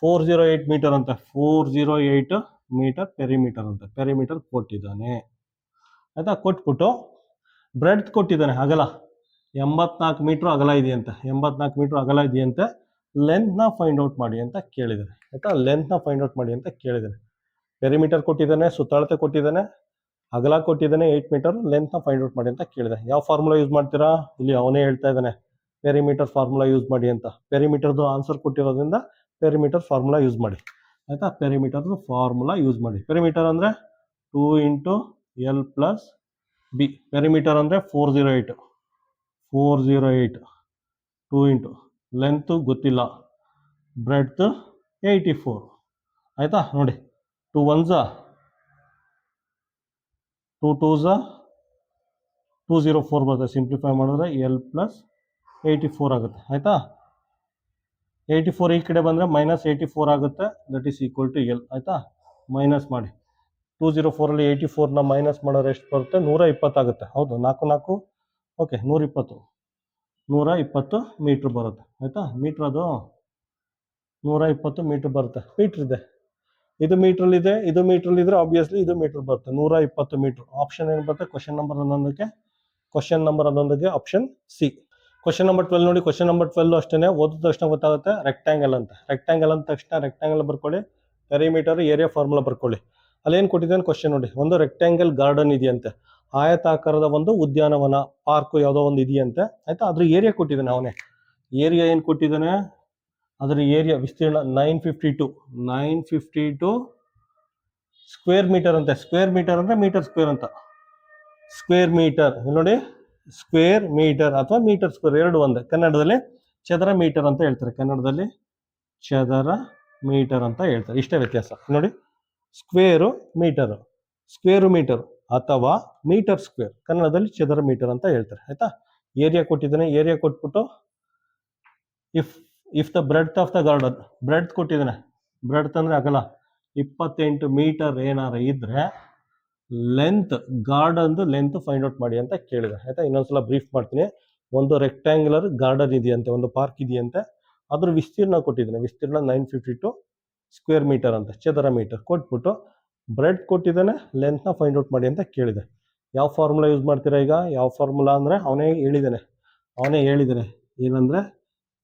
[SPEAKER 1] 408 ಮೀಟರ್ ಅಂತ. 408 ಮೀಟರ್ ಪೆರಿಮೀಟರ್ ಅಂತ. ಪೆರಿಮೀಟರ್ ಕೊಟ್ಟಿದ್ದಾನೆ. ಆಯ್ತಾ, ಕೊಟ್ಬಿಟ್ಟು ಬ್ರೆಡ್ತ್ ಕೊಟ್ಟಿದ್ದಾನೆ, ಅಗಲ 84 ಮೀಟರ್ ಅಗಲ ಇದೆಯಂತೆ. 84 ಮೀಟರ್ ಅಗಲ ಇದೆಯಂತೆ. ಲೆಂತ್ನ ಫೈಂಡ್ ಔಟ್ ಮಾಡಿ ಅಂತ ಕೇಳಿದ್ದಾನೆ. ಆಯ್ತಾ, ಲೆಂತ್ನ ಫೈಂಡ್ ಔಟ್ ಮಾಡಿ ಅಂತ ಕೇಳಿದ್ದಾನೆ. ಪೆರಿಮೀಟರ್ ಕೊಟ್ಟಿದ್ದಾನೆ, ಸುತ್ತಳತೆ ಕೊಟ್ಟಿದ್ದಾನೆ, ಅಗಲ ಕೊಟ್ಟಿದ್ದಾನೆ 8 ಮೀಟರ್, ಲೆಂತ್ನ ಫೈಂಡ್ ಔಟ್ ಮಾಡಿ ಅಂತ ಕೇಳಿದೆ. ಯಾವ ಫಾರ್ಮುಲಾ ಯೂಸ್ ಮಾಡ್ತೀರಾ? ಇಲ್ಲಿ ಅವನೇ ಹೇಳ್ತಾ ಇದ್ದಾನೆ, ಪೆರಿಮೀಟರ್ ಫಾರ್ಮುಲಾ ಯೂಸ್ ಮಾಡಿ ಅಂತ. ಪೆರಿಮೀಟರ್ದು ಆನ್ಸರ್ ಕೊಟ್ಟಿರೋದ್ರಿಂದ ಪೆರಿಮೀಟರ್ ಫಾರ್ಮುಲಾ ಯೂಸ್ ಮಾಡಿ. ಆಯ್ತಾ, ಪೆರಿಮೀಟರ್ದು ಫಾರ್ಮುಲಾ ಯೂಸ್ ಮಾಡಿ. ಪೆರಿಮೀಟರ್ ಅಂದರೆ 2 into L plus B. Perimeter ಅಂದರೆ 408. 2 ಇಂಟು ಲೆಂತ್ ಗೊತ್ತಿಲ್ಲ, ಬ್ರೆಡ್ತ್ 84. ಆಯ್ತಾ, ನೋಡಿ 2 1s 2 2s 204 ಬರುತ್ತೆ. ಸಿಂಪ್ಲಿಫೈ ಮಾಡಿದ್ರೆ ಎಲ್ ಪ್ಲಸ್ 84 ಆಗುತ್ತೆ. ಆಯ್ತಾ, 84 ಈ ಕಡೆ ಬಂದರೆ ಮೈನಸ್ 84 ಆಗುತ್ತೆ. That is equal to L. ಆಯ್ತಾ, ಮೈನಸ್ ಮಾಡಿ. 204 84ನ ಮೈನಸ್ ಮಾಡಿದ್ರೆ ಎಷ್ಟು ಬರುತ್ತೆ? 120 ಆಗುತ್ತೆ. ಹೌದು, 4 4 ಓಕೆ 120 ಮೀಟ್ರ್ ಬರುತ್ತೆ. ಆಯಿತಾ, ಮೀಟ್ರ್ ಅದು 120 ಮೀಟ್ರ್ ಬರುತ್ತೆ. ಮೀಟ್ರ್ ಇದೆ, ಇದು ಮೀಟ್ರಲ್ಲಿದೆ, ಇದು ಮೀಟ್ರಲ್ಲಿದ್ರೆ ಆಬ್ವಿಯಸ್ಲಿ ಇದು ಮೀಟ್ರ್ ಬರುತ್ತೆ. 120 ಮೀಟ್ರ್. ಆಪ್ಷನ್ ಏನು ಬರುತ್ತೆ ಕ್ವಶನ್ ನಂಬರ್ 11ಗೆ? Option C. ಕ್ವಶನ್ ನಂಬರ್ 12 ನೋಡಿ. ಕ್ವಶನ್ ನಂಬರ್ 12 ಅಷ್ಟೇ, ಓದಿದ ತಕ್ಷಣ ಗೊತ್ತಾಗುತ್ತೆ ರೆಕ್ಟ್ಯಾಂಗಲ್ ಅಂತ. ರೆಕ್ಟ್ಯಾಂಗಲ್ ಅಂದ ತಕ್ಷಣ ರೆಕ್ಟ್ಯಾಂಗಲ್ ಬರ್ಕೊಳ್ಳಿ, ಪೆರಿಮೀಟರ್ ಏರಿಯಾ ಫಾರ್ಮುಲಾ ಬರ್ಕೊಳ್ಳಿ. ಅಲ್ಲೇನು ಕೊಟ್ಟಿದ್ದಾನೆ ಕ್ವಶನ್ ನೋಡಿ. ಒಂದು ರೆಕ್ಟ್ಯಾಂಗಲ್ ಗಾರ್ಡನ್ ಇದೆಯಂತೆ, ಆಯತಾಕಾರದ ಒಂದು ಉದ್ಯಾನವನ, ಪಾರ್ಕ್ ಯಾವುದೋ ಒಂದು ಇದೆಯಂತೆ. ಆಯ್ತಾ, ಅದ್ರ ಏರಿಯಾ ಕೊಟ್ಟಿದ್ದಾನೆ ಅವನೇ. ಏರಿಯಾ ಏನು ಕೊಟ್ಟಿದ್ದಾನೆ? ಅದರ ಏರಿಯಾ ವಿಸ್ತೀರ್ಣ 952 ಸ್ಕ್ವೇರ್ ಮೀಟರ್ ಅಂತೆ. ಸ್ಕ್ವೇರ್ ಮೀಟರ್ ಅಂದ್ರೆ ಮೀಟರ್ ಸ್ಕ್ವೇರ್ ಅಂತ. ಸ್ಕ್ವೇರ್ ಮೀಟರ್ ನೋಡಿ, ಸ್ಕ್ವೇರ್ ಮೀಟರ್ ಅಥವಾ ಮೀಟರ್ ಸ್ಕ್ವೇರ್ ಎರಡು ಒಂದೇ. ಕನ್ನಡದಲ್ಲಿ ಚದರ ಮೀಟರ್ ಅಂತ ಹೇಳ್ತಾರೆ. ಕನ್ನಡದಲ್ಲಿ ಚದರ ಮೀಟರ್ ಅಂತ ಹೇಳ್ತಾರೆ. ಇಷ್ಟೇ ವ್ಯತ್ಯಾಸ ನೋಡಿ. ಸ್ಕ್ವೇರು ಮೀಟರ್ ಅಥವಾ ಮೀಟರ್ ಸ್ಕ್ವೇರ್, ಕನ್ನಡದಲ್ಲಿ ಚದರ ಮೀಟರ್ ಅಂತ ಹೇಳ್ತಾರೆ. ಆಯ್ತಾ, ಏರಿಯಾ ಕೊಟ್ಟಿದ್ದಾನೆ. ಏರಿಯಾ ಕೊಟ್ಬಿಟ್ಟು if the breadth of the garden, breadth ಕೊಟ್ಟಿದ್ದಾನೆ. ಬ್ರೆಡ್ತ್ ಅಂದ್ರೆ ಅಗಲ 28 ಮೀಟರ್ ಏನಾರ ಇದ್ರೆ ಲೆಂತ್, ಗಾರ್ಡನ್ದು ಲೆಂತ್ ಫೈಂಡ್ ಔಟ್ ಮಾಡಿ ಅಂತ ಕೇಳಿದೆ. ಆಯ್ತಾ, ಇನ್ನೊಂದ್ಸಲ ಬ್ರೀಫ್ ಮಾಡ್ತೀನಿ. ಒಂದು ರೆಕ್ಟ್ಯಾಂಗ್ಯುಲರ್ ಗಾರ್ಡನ್ ಇದೆಯಂತೆ, ಒಂದು ಪಾರ್ಕ್ ಇದೆಯಂತೆ, ಅದ್ರ ವಿಸ್ತೀರ್ಣ ಕೊಟ್ಟಿದ್ದಾನೆ. ವಿಸ್ತೀರ್ಣ 952 ಸ್ಕ್ವೇರ್ ಮೀಟರ್ ಅಂತ, ಚದರ ಮೀಟರ್ ಕೊಟ್ಬಿಟ್ಟು ಬ್ರೆಡ್ ಕೊಟ್ಟಿದ್ದಾನೆ, ಲೆಂತ್ನ ಫೈಂಡ್ ಔಟ್ ಮಾಡಿ ಅಂತ ಕೇಳಿದೆ. ಯಾವ ಫಾರ್ಮುಲಾ ಯೂಸ್ ಮಾಡ್ತೀರಾ ಈಗ? ಯಾವ ಫಾರ್ಮುಲಾ ಅಂದರೆ ಅವನೇ ಹೇಳಿದ್ದಾನೆ ಏನಂದರೆ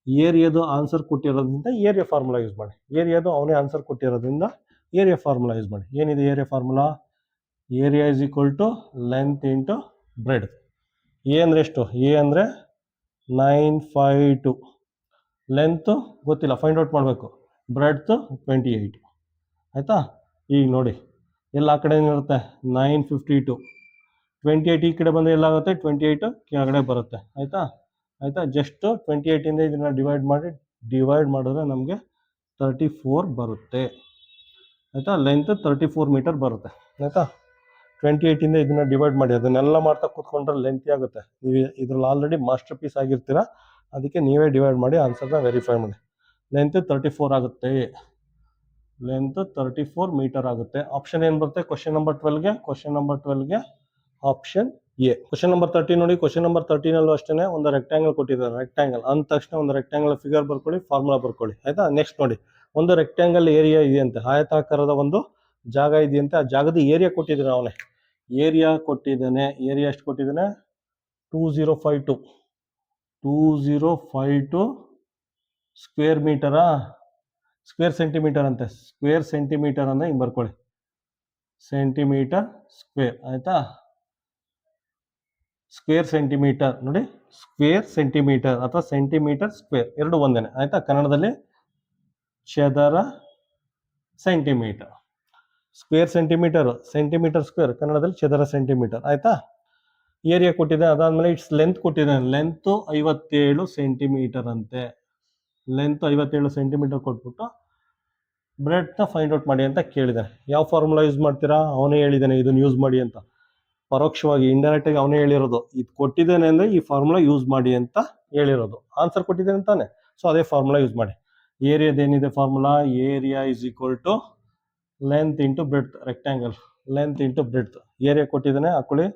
[SPEAKER 1] ಏರಿಯಾದು ಆನ್ಸರ್ ಕೊಟ್ಟಿರೋದ್ರಿಂದ ಏರಿಯಾ ಫಾರ್ಮುಲಾ ಯೂಸ್ ಮಾಡಿ. ಏರಿಯಾದು ಅವನೇ ಆನ್ಸರ್ ಕೊಟ್ಟಿರೋದ್ರಿಂದ ಏರಿಯಾ ಫಾರ್ಮುಲಾ ಯೂಸ್ ಮಾಡಿ. ಏನಿದೆ area formula? Area is equal to length into breadth. A ಅಂದರೆ ಎಷ್ಟು? ಎ ಅಂದರೆ 952, ಲೆಂತು ಗೊತ್ತಿಲ್ಲ, ಫೈಂಡ್ ಔಟ್ ಮಾಡಬೇಕು. ಬ್ರೆಡ್ತು 28. ಆಯಿತಾ, ಈಗ ನೋಡಿ ಎಲ್ಲ ಆ ಕಡೆ ಏನಿರುತ್ತೆ 952, 28 ಈ ಕಡೆ ಬಂದರೆ ಎಲ್ಲಾಗುತ್ತೆ 28 ಕೆಳಗಡೆ ಬರುತ್ತೆ. ಆಯಿತಾ, ಜಸ್ಟ್ 28ಇಂದ ಇದನ್ನು ಡಿವೈಡ್ ಮಾಡಿದ್ರೆ ನಮಗೆ 34 ಬರುತ್ತೆ. ಆಯಿತಾ, ಲೆಂತ್ 34 ಮೀಟರ್ ಬರುತ್ತೆ. ಆಯಿತಾ, 28ಇಂದ ಇದನ್ನು ಡಿವೈಡ್ ಮಾಡಿ. ಅದನ್ನೆಲ್ಲ ಮಾಡ್ತಾ ಕೂತ್ಕೊಂಡ್ರೆ ಲೆಂತಿ ಆಗುತ್ತೆ. ನೀವು ಇದ್ರಲ್ಲಿ ಆಲ್ರೆಡಿ ಮಾಸ್ಟರ್ ಪೀಸ್ ಆಗಿರ್ತೀರ, ಅದಕ್ಕೆ ನೀವೇ ಡಿವೈಡ್ ಮಾಡಿ ಆನ್ಸರ್ನ ವೆರಿಫೈ ಮಾಡಿ. ಲೆಂತ್ 34 ಆಗುತ್ತೆ. ಲೆಂತ್ 34 ಮೀಟರ್ ಆಗುತ್ತೆ. ಆಪ್ಷನ್ ಏನು ಬರುತ್ತೆ ಕ್ವಶನ್ ನಂಬರ್ 12ಗೆ? ಕ್ವಶನ್ ನಂಬರ್ 12ಗೆ ಆಪ್ಷನ್ ಎ. ಕ್ವಶನ್ ನಂಬರ್ 13 ನೋಡಿ. ಕ್ವಶನ್ ನಂಬರ್ 13 ಅಷ್ಟೇ ಒಂದು ರೆಕ್ಟ್ಯಾಂಗಲ್ ಕೊಟ್ಟಿದ್ದಾರೆ. ರೆಕ್ಟ್ಯಾಂಗಲ್ ಅಂದ ತಕ್ಷಣ ಒಂದು ರೆಕ್ಟ್ಯಾಂಗಲ್ ಫಿಗರ್ ಬರ್ಕೊಳ್ಳಿ, ಫಾರ್ಮುಲಾ ಬರ್ಕೊಳ್ಳಿ. ಆಯ್ತಾ, ನೆಕ್ಸ್ಟ್ ನೋಡಿ, ಒಂದು ರೆಕ್ಟ್ಯಾಂಗಲ್ ಏರಿಯಾ ಇದೆಯಂತೆ, ಆಯತಾಕಾರದ ಒಂದು ಜಾಗ ಇದೆಯಂತೆ. ಆ ಜಾಗದ ಏರಿಯಾ ಕೊಟ್ಟಿದ್ದಾನೆ ಅವನೇ. ಏರಿಯಾ ಕೊಟ್ಟಿದ್ದಾನೆ. ಏರಿಯಾ ಎಷ್ಟು ಕೊಟ್ಟಿದ್ದಾನೆ? 2052 ಸ್ಕ್ವೇರ್ ಮೀಟರಾ? ಸ್ಕ್ವೇರ್ ಸೆಂಟಿಮೀಟರ್ ಅಂತೆ. ಸ್ಕ್ವೇರ್ ಸೆಂಟಿಮೀಟರ್ ಅಂದರೆ ಹಿಂಗೆ ಬರ್ಕೊಳ್ಳಿ, ಸೆಂಟಿಮೀಟರ್ ಸ್ಕ್ವೇರ್. ಆಯಿತಾ, ಸ್ಕ್ವೇರ್ ಸೆಂಟಿಮೀಟರ್ ನೋಡಿ, ಸ್ಕ್ವೇರ್ ಸೆಂಟಿಮೀಟರ್ ಅಥವಾ ಸೆಂಟಿಮೀಟರ್ ಸ್ಕ್ವೇರ್ ಎರಡು ಒಂದೇನೆ. ಆಯಿತಾ, ಕನ್ನಡದಲ್ಲಿ ಚದರ centimetre. Square centimetre, centimetre square, ಕನ್ನಡದಲ್ಲಿ ಚದರ ಸೆಂಟಿಮೀಟರ್. ಆಯಿತಾ, ಏರಿಯಾ ಕೊಟ್ಟಿದೆ. ಅದಾದಮೇಲೆ ಇಟ್ಸ್ ಲೆಂತ್ ಕೊಟ್ಟಿದ್ದಾನೆ. ಲೆಂತು 57 ಸೆಂಟಿಮೀಟರ್ ಅಂತೆ. ಲೆಂತ್ 57 ಸೆಂಟಿಮೀಟರ್ ಕೊಟ್ಬಿಟ್ಟು ಬ್ರೆಡ್ನ ಫೈಂಡ್ ಔಟ್ ಮಾಡಿ ಅಂತ ಕೇಳಿದ್ದಾನೆ. ಯಾವ ಫಾರ್ಮುಲಾ ಯೂಸ್ ಮಾಡ್ತೀರಾ? ಅವನೇ ಹೇಳಿದ್ದಾನೆ ಇದನ್ನು ಯೂಸ್ ಮಾಡಿ ಅಂತ. ಪರೋಕ್ಷವಾಗಿ, ಇಂಡೈರೆಕ್ಟಾಗಿ ಅವನೇ ಹೇಳಿರೋದು. ಇದು ಕೊಟ್ಟಿದ್ದೇನೆ ಅಂದರೆ ಈ ಫಾರ್ಮುಲಾ ಯೂಸ್ ಮಾಡಿ ಅಂತ ಹೇಳಿರೋದು. ಆನ್ಸರ್ ಕೊಟ್ಟಿದ್ದೇನೆ ತಾನೆ, ಸೊ ಅದೇ ಫಾರ್ಮುಲಾ ಯೂಸ್ ಮಾಡಿ. ಏರಿಯಾದೇನಿದೆ formula? Area is equal to length into breadth. Rectangle length into breadth. Area ಕೊಟ್ಟಿದ್ದಾನೆ, ಹಾಕೊಳ್ಳಿ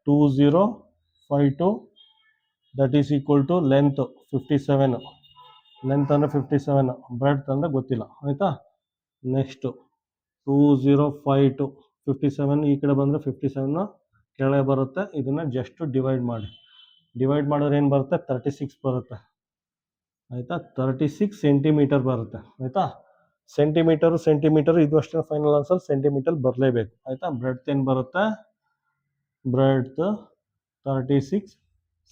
[SPEAKER 1] 2052, that is equal to length 57. Length ಅಂದರೆ 57, ಬ್ರೆಡ್ತ್ ಅಂದರೆ ಗೊತ್ತಿಲ್ಲ. ಆಯಿತಾ, ನೆಕ್ಸ್ಟು 2052, 57 ಈ ಕಡೆ ಬಂದರೆ 57 ಕೆಳಗೆ ಬರುತ್ತೆ. ಇದನ್ನು ಜಸ್ಟ್ ಡಿವೈಡ್ ಮಾಡಿ. ಡಿವೈಡ್ ಮಾಡಿದ್ರೆ ಏನು ಬರುತ್ತೆ? 36 ಬರುತ್ತೆ. ಆಯಿತಾ, 36 ಸೆಂಟಿಮೀಟರ್ ಬರುತ್ತೆ. ಆಯಿತಾ, ಸೆಂಟಿಮೀಟರ್ ಇದು ಅಷ್ಟೇ ಫೈನಲ್ ಆನ್ಸರ್. ಸೆಂಟಿಮೀಟರ್ ಬರಲೇಬೇಕು. ಆಯಿತಾ, ಬ್ರೆಡ್ತ್ ಏನು ಬರುತ್ತೆ? ಬ್ರೆಡ್ತ್ 36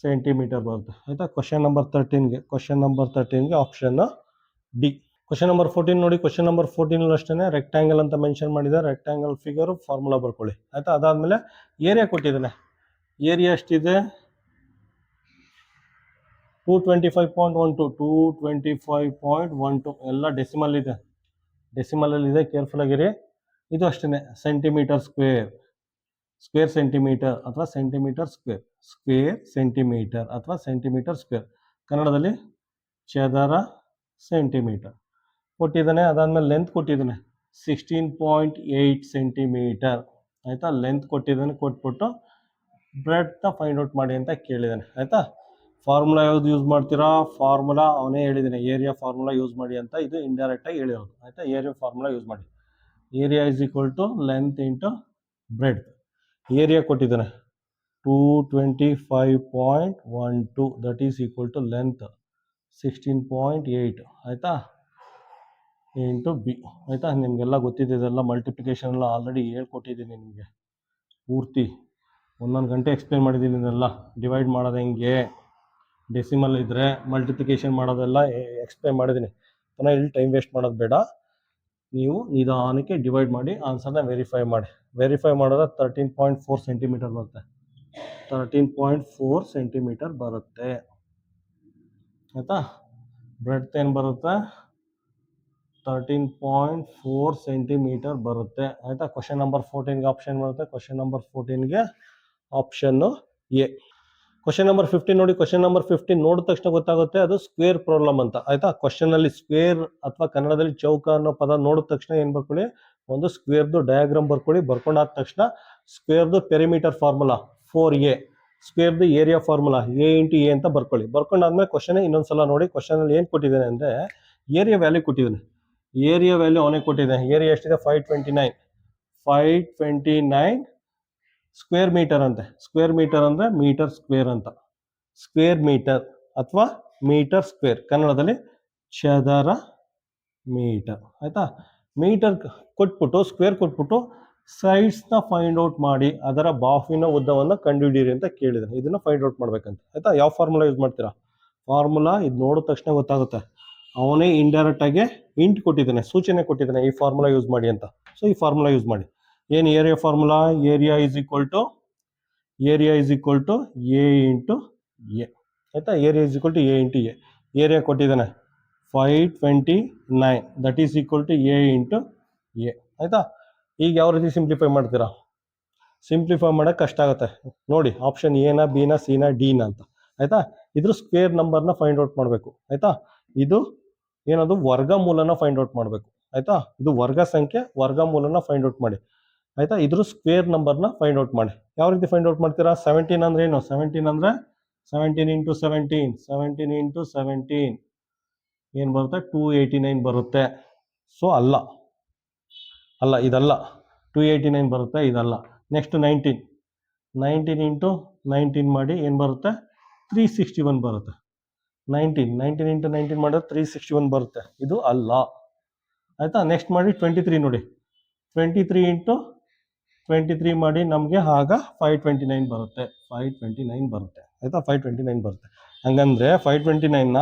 [SPEAKER 1] ಸೆಂಟಿಮೀಟರ್ ಬರುತ್ತೆ. ಆಯಿತಾ, ಕ್ವಶನ್ ನಂಬರ್ 13ಗೆ ಆಪ್ಷನ್ ಡಿ. ಕ್ವಶನ್ ನಂಬರ್ 14 ನೋಡಿ. ಕ್ವಶನ್ ನಂಬರ್ 14 ಅಷ್ಟೇ ರೆಕ್ಟ್ಯಾಂಗಲ್ ಅಂತ ಮೆನ್ಷನ್ ಮಾಡಿದ್ದಾರೆ. ರೆಕ್ಟ್ಯಾಂಗಲ್ ಫಿಗರ್ ಫಾರ್ಮುಲಾ ಬರ್ಕೊಳ್ಳಿ. ಆಯಿತಾ, ಅದಾದಮೇಲೆ ಏರಿಯಾ ಕೊಟ್ಟಿದ್ದಾನೆ. ಏರಿಯಾ ಎಷ್ಟಿದೆ? 225.12, 225.12 ಎಲ್ಲ ಡೆಸಿಮಲ್ ಇದೆ. ಡೆಸಿಮಲಲ್ಲಿದೆ, ಕೇರ್ಫುಲ್ ಆಗಿರಿ. ಇದು ಅಷ್ಟೇ ಸೆಂಟಿಮೀಟರ್ ಸ್ಕ್ವೇರ್. ಸ್ಕ್ವೇರ್ ಸೆಂಟಿಮೀಟರ್ ಅಥವಾ ಸೆಂಟಿಮೀಟರ್ ಸ್ಕ್ವೇರ್. ಸ್ಕ್ವೇರ್ ಸೆಂಟಿಮೀಟರ್ ಅಥವಾ ಸೆಂಟಿಮೀಟರ್ ಸ್ಕ್ವೇರ್, ಕನ್ನಡದಲ್ಲಿ ಚದರ ಸೆಂಟಿಮೀಟರ್ ಕೊಟ್ಟಿದ್ದಾನೆ. ಅದಾದಮೇಲೆ ಲೆಂತ್ ಕೊಟ್ಟಿದ್ದಾನೆ 16.8 ಸೆಂಟಿಮೀಟರ್. ಆಯಿತಾ, ಲೆಂತ್ ಕೊಟ್ಟಿದ್ದಾನೆ, ಕೊಟ್ಬಿಟ್ಟು ಬ್ರೆಡ್ನ ಫೈಂಡ್ ಔಟ್ ಮಾಡಿ ಅಂತ ಕೇಳಿದ್ದಾನೆ. ಆಯಿತಾ, ಫಾರ್ಮುಲಾ ಯಾವ್ದು ಯೂಸ್ ಮಾಡ್ತೀರಾ? ಫಾರ್ಮುಲಾ ಅವನೇ ಹೇಳಿದ್ದಾನೆ, ಏರಿಯಾ ಫಾರ್ಮುಲಾ ಯೂಸ್ ಮಾಡಿ ಅಂತ. ಇದು ಇಂಡೈರೆಕ್ಟಾಗಿ ಹೇಳಿರೋದು. ಆಯಿತಾ, ಏರಿಯಾ ಫಾರ್ಮುಲಾ ಯೂಸ್ ಮಾಡಿ. Area is equal to length into breadth. Area ಕೊಟ್ಟಿದ್ದಾನೆ 225.12, that is equal to length 16.8. ಆಯಿತಾ, ಇಂಟು ಬಿ. ಆಯಿತಾ, ನಿಮಗೆಲ್ಲ ಗೊತ್ತಿದೆ, ಇದೆಲ್ಲ ಮಲ್ಟಿಪ್ಲಿಕೇಶನ್ ಎಲ್ಲ ಆಲ್ರೆಡಿ ಹೇಳ್ಕೊಟ್ಟಿದ್ದೀನಿ ನಿಮಗೆ. ಪೂರ್ತಿ 1 ಗಂಟೆ ಎಕ್ಸ್ಪ್ಲೇನ್ ಮಾಡಿದ್ದೀನಿ. ಇದೆಲ್ಲ ಡಿವೈಡ್ ಮಾಡೋದು ಹೆಂಗೆ, ಡೆಸಿಮಲ್ ಇದ್ದರೆ ಮಲ್ಟಿಪ್ಲಿಕೇಶನ್ ಮಾಡೋದೆಲ್ಲ ಎಕ್ಸ್ಪ್ಲೇನ್ ಮಾಡಿದ್ದೀನಿ. ಪುನಃ ಇಲ್ಲಿ ಟೈಮ್ ವೇಸ್ಟ್ ಮಾಡೋದು ಬೇಡ. ನೀವು ನಿಧಾನಕ್ಕೆ ಡಿವೈಡ್ ಮಾಡಿ ಆನ್ಸರ್ನ ವೆರಿಫೈ ಮಾಡಿ. ವೆರಿಫೈ ಮಾಡಿದ್ರೆ 13.4 ಸೆಂಟಿಮೀಟರ್ ಬರುತ್ತೆ. 13.4 ಸೆಂಟಿಮೀಟರ್ ಬರುತ್ತೆ. ಆಯಿತಾ, ಬ್ರೆಡ್ತ್ ಏನು ಬರುತ್ತೆ? 13.4 ಸೆಂಟಿಮೀಟರ್ ಬರುತ್ತೆ. ಆಯಿತಾ, ಕ್ವಶನ್ ನಂಬರ್ 14ಗೆ ಆಪ್ಷನ್ ಬರುತ್ತೆ. ಕ್ವಶನ್ ನಂಬರ್ 14ಗೆ ಆಪ್ಷನ್ನು ಎ. ಕ್ವಶನ್ ನಂಬರ್ 15 ನೋಡಿ. ಕ್ವಶನ್ ನಂಬರ್ 15 ನೋಡಿದ ತಕ್ಷಣ ಗೊತ್ತಾಗುತ್ತೆ ಅದು ಸ್ಕ್ವೇರ್ ಪ್ರಾಬ್ಲಮ್ ಅಂತ. ಆಯ್ತಾ, ಕ್ವಶನ್ ಅಲ್ಲಿ ಸ್ಕ್ವೇರ್ ಅಥವಾ ಕನ್ನಡದಲ್ಲಿ ಚೌಕ ಅನ್ನೋ ಪದ ನೋಡಿದ ತಕ್ಷಣ ಏನ್ ಬರ್ಕೊಳ್ಳಿ, ಒಂದು ಸ್ಕ್ವೇರ್ದು ಡಯಾಗ್ರಾಮ್ ಬರ್ಕೊಳ್ಳಿ. ಬರ್ಕೊಂಡಾದ ತಕ್ಷಣ ಸ್ಕ್ವೇರ್ದು ಪೆರಿಮೀಟರ್ ಫಾರ್ಮುಲಾ 4a, ಸ್ಕ್ವೇರ್ದು area formula a into a ಅಂತ ಬರ್ಕೊಳ್ಳಿ. ಬರ್ಕೊಂಡಾದ್ಮೇಲೆ ಕ್ವಶನ್ ಇನ್ನೊಂದ್ಸಲ ನೋಡಿ. ಕ್ವಶನ್ ಅಲ್ಲಿ ಏನ್ ಕೊಟ್ಟಿದ್ದಾನೆ ಅಂದ್ರೆ ಏರಿಯಾ ವ್ಯಾಲ್ಯೂ ಕೊಟ್ಟಿದ್ದಾನೆ. ಏರಿಯಾ ವ್ಯಾಲ್ಯೂ ಅವನೇ ಕೊಟ್ಟಿದ್ದಾನೆ. ಏರಿಯಾ ಎಷ್ಟಿದೆ? 529 ಸ್ಕ್ವೇರ್ ಮೀಟರ್ ಅಂತೆ. ಸ್ಕ್ವೇರ್ ಮೀಟರ್ ಅಂದ್ರೆ ಮೀಟರ್ ಸ್ಕ್ವೇರ್ ಅಂತ. ಸ್ಕ್ವೇರ್ ಮೀಟರ್ ಅಥವಾ ಮೀಟರ್ ಸ್ಕ್ವೇರ್, ಕನ್ನಡದಲ್ಲಿ ಚದರ ಮೀಟರ್. ಆಯ್ತಾ, ಮೀಟರ್ ಕೊಟ್ಬಿಟ್ಟು ಸ್ಕ್ವೇರ್ ಕೊಟ್ಬಿಟ್ಟು ಸೈಡ್ಸ್ನ ಫೈಂಡ್ ಔಟ್ ಮಾಡಿ ಅದರ ಬಾಹುವಿನ ಉದ್ದವನ್ನು ಕಂಡುಹಿಡಿಯಿರಿ ಅಂತ ಕೇಳಿದ್ರೆ ಇದನ್ನ ಫೈಂಡ್ ಔಟ್ ಮಾಡ್ಬೇಕಂತ. ಆಯ್ತಾ, ಯಾವ ಫಾರ್ಮುಲಾ ಯೂಸ್ ಮಾಡ್ತೀರಾ? ಫಾರ್ಮುಲಾ ಇದು ನೋಡಿದ ತಕ್ಷಣ ಗೊತ್ತಾಗುತ್ತೆ. ಅವನೇ ಇಂಡೈರೆಕ್ಟ್ ಆಗಿ ಇಂಟ್ ಕೊಟ್ಟಿದ್ದಾನೆ, ಸೂಚನೆ ಕೊಟ್ಟಿದ್ದಾನೆ, ಈ ಫಾರ್ಮುಲಾ ಯೂಸ್ ಮಾಡಿ ಅಂತ. ಸೊ ಈ ಫಾರ್ಮುಲಾ ಯೂಸ್ ಮಾಡಿ. ಏನು area formula? Area is equal to A into A. ಆಯ್ತಾ, area is equal to A into A. Area ಕೊಟ್ಟಿದ್ದಾನೆ 529, that is equal to A into A. ಆಯ್ತಾ, ಈಗ ಯಾವ ರೀತಿ ಸಿಂಪ್ಲಿಫೈ ಮಾಡ್ತೀರಾ? ಸಿಂಪ್ಲಿಫೈ ಮಾಡೋಕೆ ಕಷ್ಟ ಆಗುತ್ತೆ ನೋಡಿ. ಆಪ್ಷನ್ ಎನ, ಬಿನ, ಸಿನ, ಡಿನ ಅಂತ. ಆಯ್ತಾ, ಇದ್ರ ಸ್ಕ್ವೇರ್ ನಂಬರ್ನ ಫೈಂಡ್ ಔಟ್ ಮಾಡಬೇಕು. ಆಯ್ತಾ, ಇದು ಏನದು ವರ್ಗಮೂಲನ ಫೈಂಡ್ ಔಟ್ ಮಾಡಬೇಕು. ಆಯ್ತಾ, ಇದು ವರ್ಗ ಸಂಖ್ಯೆ, ವರ್ಗಮೂಲನ ಫೈಂಡ್ ಔಟ್ ಮಾಡಿ. ಆಯ್ತಾ, ಇದ್ರ ಸ್ಕ್ವೇರ್ ನಂಬರ್ನ ಫೈಂಡ್ ಔಟ್ ಮಾಡಿ. ಯಾವ ರೀತಿ ಫೈಂಡ್ ಔಟ್ ಮಾಡ್ತೀರಾ? 17 ಅಂದ್ರೆ ಏನು? 17 ಅಂದ್ರೆ 17 ಇಂಟು 17, 17 ಇಂಟು 17 ಏನು ಬರುತ್ತೆ? 289 ಬರುತ್ತೆ. ಸೊ ಅಲ್ಲ ಇದಲ್ಲ, 289 ಬರುತ್ತೆ, ಇದಲ್ಲ. ನೆಕ್ಸ್ಟ್ 19 ಇಂಟು 19 ಮಾಡಿ ಏನು ಬರುತ್ತೆ? 361 ಬರುತ್ತೆ. 19 ಇಂಟು 19 ಮಾಡಿದ್ರೆ 361 ಬರುತ್ತೆ, ಇದು ಅಲ್ಲ. ಆಯ್ತಾ, ನೆಕ್ಸ್ಟ್ ಮಾಡಿ 23 ನೋಡಿ. 23 ಇಂಟು 23 ಮಾಡಿ ನಮಗೆ ಆಗ 529 ಬರುತ್ತೆ. 529 ಬರುತ್ತೆ. ಆಯ್ತಾ, 529 ಬರುತ್ತೆ. ಹಂಗಂದ್ರೆ 529ನ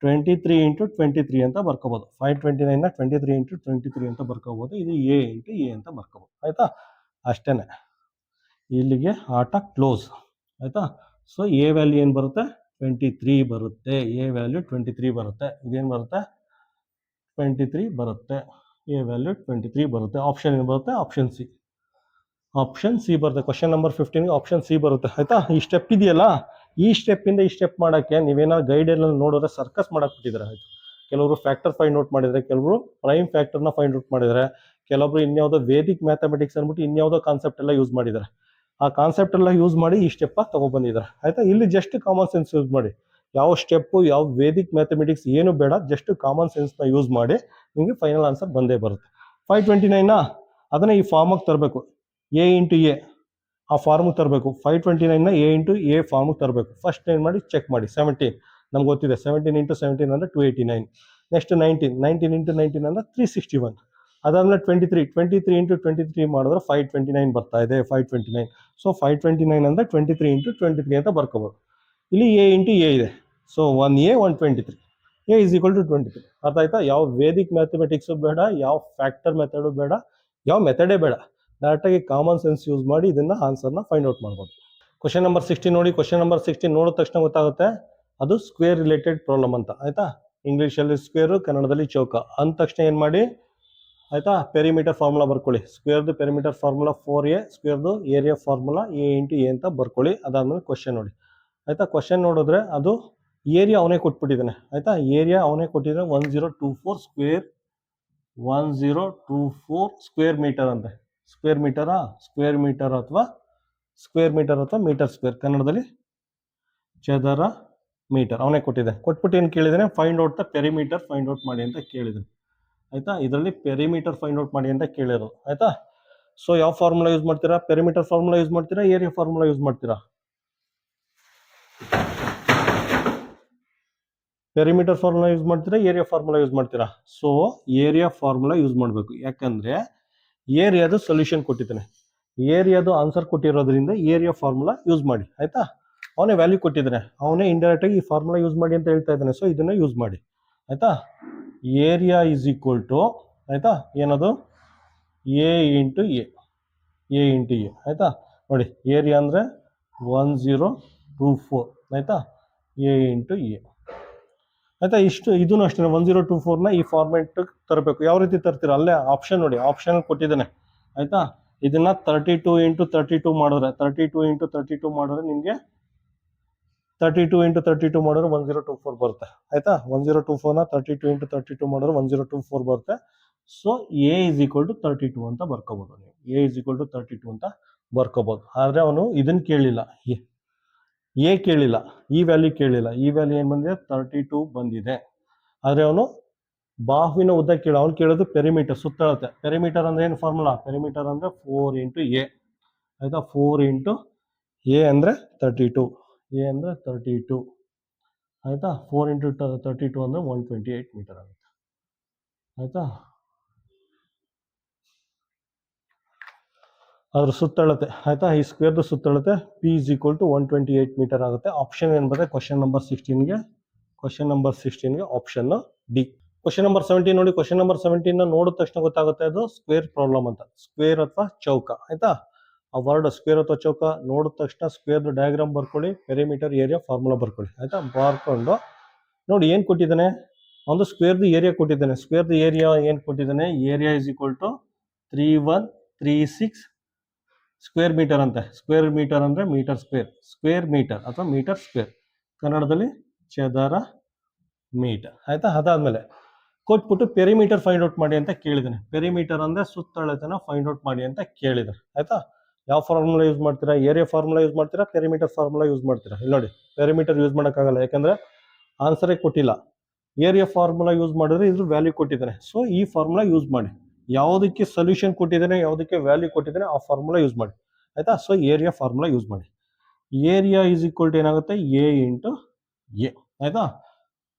[SPEAKER 1] 23 ಇಂಟು 23 ಅಂತ ಬರ್ಕೋಬೋದು. 529ನ 23 ಇಂಟು 23 ಅಂತ ಬರ್ಕೋಬೋದು. ಇದು ಎ ಇಂಟು ಎ ಅಂತ ಬರ್ಕೋಬೋದು. ಆಯ್ತಾ, ಅಷ್ಟೇನೆ, ಇಲ್ಲಿಗೆ ಆಟ ಕ್ಲೋಸ್. ಆಯ್ತಾ, ಸೊ ಎ ವ್ಯಾಲ್ಯೂ ಏನು ಬರುತ್ತೆ? 23 ಬರುತ್ತೆ. ಎ ವ್ಯಾಲ್ಯೂ 23 ಬರುತ್ತೆ. ಇದೇನು ಬರುತ್ತೆ? 23 ಬರುತ್ತೆ. ಎ ವ್ಯಾಲ್ಯೂ 23 ಬರುತ್ತೆ. ಆಪ್ಷನ್ ಏನು ಬರುತ್ತೆ? Option C. ಆಪ್ಷನ್ ಸಿ ಬರುತ್ತೆ. ಕ್ವಶನ್ ನಂಬರ್ 15 ಆಪ್ಷನ್ ಸಿ ಬರುತ್ತೆ. ಆಯ್ತಾ, ಈ ಸ್ಟೆಪ್ ಇದೆಯಲ್ಲ, ಈ ಸ್ಟೆಪ್ಪಿಂದ ಈ ಸ್ಟೆಪ್ ಮಾಡೋಕ್ಕೆ ನೀವೇನಾದ್ರು ಗೈಡಲ್ಲಿ ನೋಡಿದ್ರೆ ಸರ್ಕಸ್ ಮಾಡಕ್ಕೆ ಬಿಟ್ಟಿದ್ದಾರೆ. ಆಯ್ತು, ಕೆಲವರು ಫ್ಯಾಕ್ಟರ್ ಫೈಂಡ್ ಔಟ್ ಮಾಡಿದರೆ, ಕೆಲವರು ಪ್ರೈಮ್ ಫ್ಯಾಕ್ಟರ್ನ ಫೈಂಡ್ ಔಟ್ ಮಾಡಿದರೆ, ಕೆಲವೊಬ್ರು ಇನ್ಯಾವುದೋ ವೇದಿಕ್ ಮ್ಯಾಥಮೆಟಿಕ್ಸ್ ಅಂದ್ಬಿಟ್ಟು ಇನ್ಯಾವುದೋ ಕಾನ್ಸೆಪ್ಟ್ ಎಲ್ಲ ಯೂಸ್ ಮಾಡಿದ್ದಾರೆ. ಆ ಕಾನ್ಸೆಪ್ಟ್ ಎಲ್ಲ ಯೂಸ್ ಮಾಡಿ ಈ ಸ್ಟೆಪ್ ತಗೊಬಂದಿದ್ದಾರೆ. ಆಯ್ತಾ, ಇಲ್ಲಿ ಜಸ್ಟ್ ಕಾಮನ್ ಸೆನ್ಸ್ ಯೂಸ್ ಮಾಡಿ. ಯಾವ ಸ್ಟೆಪ್ಪು, ಯಾವ ವೇದಿಕ್ ಮ್ಯಾಥಮೆಟಿಕ್ಸ್ ಏನು ಬೇಡ, ಜಸ್ಟ್ ಕಾಮನ್ ಸೆನ್ಸ್ನ ಯೂಸ್ ಮಾಡಿ ನಿಮಗೆ ಫೈನಲ್ ಆನ್ಸರ್ ಬಂದೇ ಬರುತ್ತೆ. 529 ಅದನ್ನ ಈ ಫಾರ್ಮಿಗೆ ತರಬೇಕು. ಎ ಇಂಟು ಎ ಆ ಫಾರ್ಮಿಗೆ ತರಬೇಕು. 529ನ ಎ ಇಂಟು ಎ ಫಾರ್ಮಿಗೆ ತರಬೇಕು. ಫಸ್ಟ್ ಏನು ಮಾಡಿ ಚೆಕ್ ಮಾಡಿ. 17 ನಮ್ಗೆ ಗೊತ್ತಿದೆ. 17 ಇಂಟು 17 ಅಂದರೆ 289. ನೆಕ್ಸ್ಟ್ 19 ಇಂಟು 19 ಅಂದರೆ 361. ಅದಾದ್ಮೇಲೆ 23 ಇಂಟು 23 ಮಾಡಿದ್ರೆ 529 ಬರ್ತಾ ಇದೆ. 529. ಸೊ 529 ಅಂದರೆ 23 ಇಂಟು 23 ಅಂತ ಬರ್ಕೋಬೋದು. ಇಲ್ಲಿ ಎ ಇಂಟು ಎ ಇದೆ. So 1a 123. A is equal to 23. ಅರ್ಥ ಆಯ್ತಾ? ಯಾವ ವೇದಿಕ್ ಮ್ಯಾಥಮೆಟಿಕ್ಸು ಬೇಡ, ಯಾವ ಫ್ಯಾಕ್ಟರ್ ಮೆಥಡು ಬೇಡ, ಯಾವ ಮೆಥಡೇ ಬೇಡ. ಡೈರೆಕ್ಟಾಗಿ ಕಾಮನ್ ಸೆನ್ಸ್ ಯೂಸ್ ಮಾಡಿ ಇದನ್ನ ಆನ್ಸರ್ನ ಫೈಂಡ್ ಔಟ್ ಮಾಡ್ಬೋದು. ಕ್ವಶನ್ ನಂಬರ್ 16 ನೋಡಿ. ಕ್ವಶನ್ ನಂಬರ್ 16 ನೋಡಿದ ತಕ್ಷಣ ಗೊತ್ತಾಗುತ್ತೆ ಅದು ಸ್ಕ್ವೇರ್ ರಿಲೇಟೆಡ್ ಪ್ರಾಬ್ಲಮ್ ಅಂತ. ಆಯ್ತಾ, ಇಂಗ್ಲೀಷಲ್ಲಿ ಸ್ಕ್ವೇರು, ಕನ್ನಡದಲ್ಲಿ ಚೌಕ ಅಂದ ತಕ್ಷಣ ಏನು ಮಾಡಿ, ಆಯ್ತಾ, ಪೆರಿಮೀಟರ್ ಫಾರ್ಮುಲಾ ಬರ್ಕೊಳ್ಳಿ. ಸ್ಕ್ವೇರ್ದು ಪೆರಿಮೀಟರ್ ಫಾರ್ಮುಲಾ 4a, ಸ್ಕ್ವೇರ್ದು area formula A into A ಅಂತ ಬರ್ಕೊಳ್ಳಿ. ಅದಾದ್ಮೇಲೆ ಕ್ವಶನ್ ನೋಡಿ. ಆಯ್ತಾ, ಕ್ವಶನ್ ನೋಡಿದ್ರೆ ಅದು ಏರಿಯಾ ಅವನೇ ಕೊಟ್ಬಿಟ್ಟಿದ್ದಾನೆ. ಆಯ್ತಾ, ಏರಿಯಾ ಅವನೇ ಕೊಟ್ಟಿದ್ದಾನೆ 1024 ಸ್ಕ್ವೇರ್ 1024 ಸ್ಕ್ವೇರ್ ಮೀಟರ್ ಅಂತೆ. ಸ್ಕ್ವೇರ್ ಮೀಟರ್ ಅಥವಾ ಮೀಟರ್ ಸ್ಕ್ವೇರ್, ಕನ್ನಡದಲ್ಲಿ ಚದರ ಮೀಟರ್. ಅವನೇ ಕೊಟ್ಬಿಟ್ಟು ಏನು ಕೇಳಿದಾನೆ, find out the perimeter find out ಮಾಡಿ ಅಂತ ಕೇಳಿದಾನೆ. ಆಯ್ತಾ, ಇದರಲ್ಲಿ ಪೆರಿಮೀಟರ್ ಫೈಂಡ್ ಔಟ್ ಮಾಡಿ ಅಂತ ಕೇಳಿರೋದು. ಆಯ್ತಾ, ಸೊ ಯಾವ ಫಾರ್ಮುಲಾ ಯೂಸ್ ಮಾಡ್ತೀರಾ? ಪೆರಿಮೀಟರ್ ಫಾರ್ಮುಲಾ ಯೂಸ್ ಮಾಡ್ತೀರಾ, ಏರಿಯಾ ಫಾರ್ಮುಲಾ ಯೂಸ್ ಮಾಡ್ತೀರಾ? ಪೆರಿಮೀಟರ್ ಫಾರ್ಮುಲಾ ಯೂಸ್ ಮಾಡ್ತೀರಾ, ಏರಿಯಾ ಫಾರ್ಮುಲಾ ಯೂಸ್ ಮಾಡ್ತೀರಾ? ಸೊ ಏರಿಯಾ ಫಾರ್ಮುಲಾ ಯೂಸ್ ಮಾಡಬೇಕು. ಯಾಕಂದ್ರೆ ಏರಿಯಾದು ಸೊಲ್ಯೂಷನ್ ಕೊಟ್ಟಿದ್ದಾನೆ, ಏರಿಯಾದು ಆನ್ಸರ್ ಕೊಟ್ಟಿರೋದ್ರಿಂದ ಏರಿಯಾ ಫಾರ್ಮುಲಾ ಯೂಸ್ ಮಾಡಿ. ಆಯ್ತಾ, ಅವನೇ ವ್ಯಾಲ್ಯೂ ಕೊಟ್ಟಿದ್ದಾನೆ, ಅವನೇ ಇಂಡೈರೆಕ್ಟ್ ಆಗಿ ಈ ಫಾರ್ಮುಲಾ ಯೂಸ್ ಮಾಡಿ ಅಂತ ಹೇಳ್ತಾ ಇದ್ದಾನೆ. ಸೊ ಇದನ್ನ ಯೂಸ್ ಮಾಡಿ. ಆಯ್ತಾ, ಏರಿಯಾ ಈಸ್ ಈಕ್ವಲ್ ಟು, ಆಯ್ತಾ, ಏನದು, ಎ ಇಂಟು ಎ. ಆಯ್ತಾ, ನೋಡಿ ಏರಿಯಾ ಅಂದ್ರೆ 1024. ಆಯ್ತಾ, ಎ ಇಂಟು ಎ. ಆಯ್ತಾ, ಇಷ್ಟು ಇದನ್ನು ಅಷ್ಟೇ 1024ನ ಈ ಫಾರ್ಮೆಟ್ ತರಬೇಕು. ಯಾವ ರೀತಿ ತರ್ತೀರ? ಅಲ್ಲೇ ಆಪ್ಷನ್ ನೋಡಿ, ಆಪ್ಷನ್ ಕೊಟ್ಟಿದ್ದಾನೆ. ಆಯ್ತಾ, ಇದನ್ನ 32 ಇಂಟು 32 ಮಾಡಿದ್ರೆ 32 ಮಾಡಿದ್ರೆ ನಿಮಗೆ 32 ಇಂಟು 32 ಮಾಡಿದ್ರೆ 1024 ಬರುತ್ತೆ. ಆಯ್ತಾ, 1024ನ 32 ಇಂಟು 32 ಮಾಡಿದ್ರೆ 1024 ಬರುತ್ತೆ. So A is equal to 32 ಅಂತ ಬರ್ಕೋಬಹುದು. ನೀವು ಎ ಇಸ್ ಈಕ್ವಲ್ ಟು 32 ಅಂತ ಬರ್ಕೋಬಹುದು. ಆದ್ರೆ ಅವನು ಇದನ್ನ ಕೇಳಿಲ್ಲ, ಎ ಕೇಳಿಲ್ಲ, ಈ ವ್ಯಾಲ್ಯೂ ಕೇಳಿಲ್ಲ. ಈ ವ್ಯಾಲ್ಯೂ ಏನ್ ಬಂದಿದೆ? 32 ಬಂದಿದೆ. ಆದ್ರೆ ಅವನು ಬಾಹುವಿನ ಉದ್ದ ಕೇಳ, ಅವ್ನು ಕೇಳೋದು ಪೆರಿಮೀಟರ್, ಸುತ್ತಳತೆ. ಪೆರಿಮೀಟರ್ ಅಂದ್ರೆ ಏನು ಫಾರ್ಮುಲಾ? ಪೆರಿಮೀಟರ್ ಅಂದ್ರೆ 4 ಇಂಟು ಎ. ಆಯ್ತಾ, 4 ಇಂಟು ಎ ಅಂದ್ರೆ 32. ಎ ಅಂದ್ರೆ 32. ಆಯ್ತಾ, 4 ಇಂಟು 32 ಅಂದ್ರೆ 128 ಮೀಟರ್ ಆಗುತ್ತೆ. ಆಯ್ತಾ, ಅದ್ರ ಸುತ್ತಳತೆ. ಆಯ್ತಾ, ಈ ಸ್ಕ್ವೇರ್ದು ಸುತ್ತಳತೆ P is equal to 128 metre ಆಗುತ್ತೆ. ಆಪ್ಷನ್ ಏನ್ ಬರುತ್ತೆ? ಕ್ವಶನ್ ನಂಬರ್ 16ಗೆ ಆಪ್ಷನ್ ಡಿ. ಕ್ವಶನ್ ನಂಬರ್ 17 ನೋಡಿ. ಕ್ವಶನ್ ನಂಬರ್ 17 ನೋಡಿದ ತಕ್ಷಣ ಗೊತ್ತಾಗುತ್ತೆ ಅದು ಸ್ಕ್ವೇರ್ ಪ್ರಾಬ್ಲಮ್ ಅಂತ. ಸ್ಕ್ವೇರ್ ಅಥವಾ ಚೌಕ. ಆಯ್ತಾ, ಆ ವರ್ಡ್ ಸ್ಕ್ವೇರ್ ಅಥವಾ ಚೌಕ ನೋಡಿದ ತಕ್ಷಣ ಸ್ಕ್ವೇರ್ ಡಯಾಗ್ರಾಮ್ ಬರ್ಕೊಳ್ಳಿ, ಪೆರಿಮೀಟರ್ ಏರಿಯಾ ಫಾರ್ಮುಲಾ ಬರ್ಕೊಳ್ಳಿ. ಆಯ್ತಾ, ಬರ್ಕೊಂಡು ನೋಡಿ ಏನ್ ಕೊಟ್ಟಿದ್ದಾನೆ, ಒಂದು ಸ್ಕ್ವೇರ್ದು ಏರಿಯಾ ಕೊಟ್ಟಿದ್ದಾನೆ. ಸ್ಕ್ವೇರ್ದು ಏರಿಯಾ ಏನ್ ಕೊಟ್ಟಿದ್ದಾನೆ? Area is equal to 3136 square metre ಅಂತೆ. ಸ್ಕ್ವೇರ್ ಮೀಟರ್ ಅಂದ್ರೆ ಮೀಟರ್ ಸ್ಕ್ವೇರ್, ಸ್ಕ್ವೇರ್ ಮೀಟರ್ ಅಥವಾ ಮೀಟರ್ ಸ್ಕ್ವೇರ್, ಕನ್ನಡದಲ್ಲಿ ಚದರ ಮೀಟರ್. ಆಯ್ತಾ, ಅದಾದ್ಮೇಲೆ ಕೊಟ್ಬಿಟ್ಟು ಪೆರಿಮೀಟರ್ ಫೈಂಡ್ ಔಟ್ ಮಾಡಿ ಅಂತ ಕೇಳಿದಾನೆ. ಪೆರಿಮೀಟರ್ ಅಂದ್ರೆ ಸುತ್ತಳತೆನ ಫೈಂಡ್ ಔಟ್ ಮಾಡಿ ಅಂತ ಕೇಳಿದಾನೆ. ಆಯ್ತಾ, ಯಾವ ಫಾರ್ಮುಲಾ ಯೂಸ್ ಮಾಡ್ತೀರಾ? ಏರಿಯಾ ಫಾರ್ಮುಲಾ ಯೂಸ್ ಮಾಡ್ತೀರಾ, ಪೆರಿಮೀಟರ್ ಫಾರ್ಮುಲಾ ಯೂಸ್ ಮಾಡ್ತೀರಾ? ಇಲ್ಲಿ ನೋಡಿ, ಪೆರಿಮೀಟರ್ ಯೂಸ್ ಮಾಡೋಕ್ಕಾಗಲ್ಲ, ಯಾಕಂದ್ರೆ ಆನ್ಸರೇ ಕೊಟ್ಟಿಲ್ಲ. ಏರಿಯಾ ಫಾರ್ಮುಲಾ ಯೂಸ್ ಮಾಡಿದ್ರೆ ಇದ್ರ ವ್ಯಾಲ್ಯೂ ಕೊಟ್ಟಿದ್ದಾನೆ. ಸೊ ಈ ಫಾರ್ಮುಲಾ ಯೂಸ್ ಮಾಡಿ. ಯಾವುದಕ್ಕೆ ಸೊಲ್ಯೂಷನ್ ಕೊಟ್ಟಿದ್ದಾನೆ, ಯಾವುದಕ್ಕೆ ವ್ಯಾಲ್ಯೂ ಕೊಟ್ಟಿದ್ದಾನೆ, ಆ ಫಾರ್ಮುಲಾ ಯೂಸ್ ಮಾಡಿ. ಆಯ್ತಾ, ಸೊ ಏರಿಯಾ ಫಾರ್ಮುಲಾ ಯೂಸ್ ಮಾಡಿ. ಏರಿಯಾ ಈಸ್ ಈಕ್ವಲ್ ಟು ಏನಾಗುತ್ತೆ? A into A. ಆಯ್ತಾ,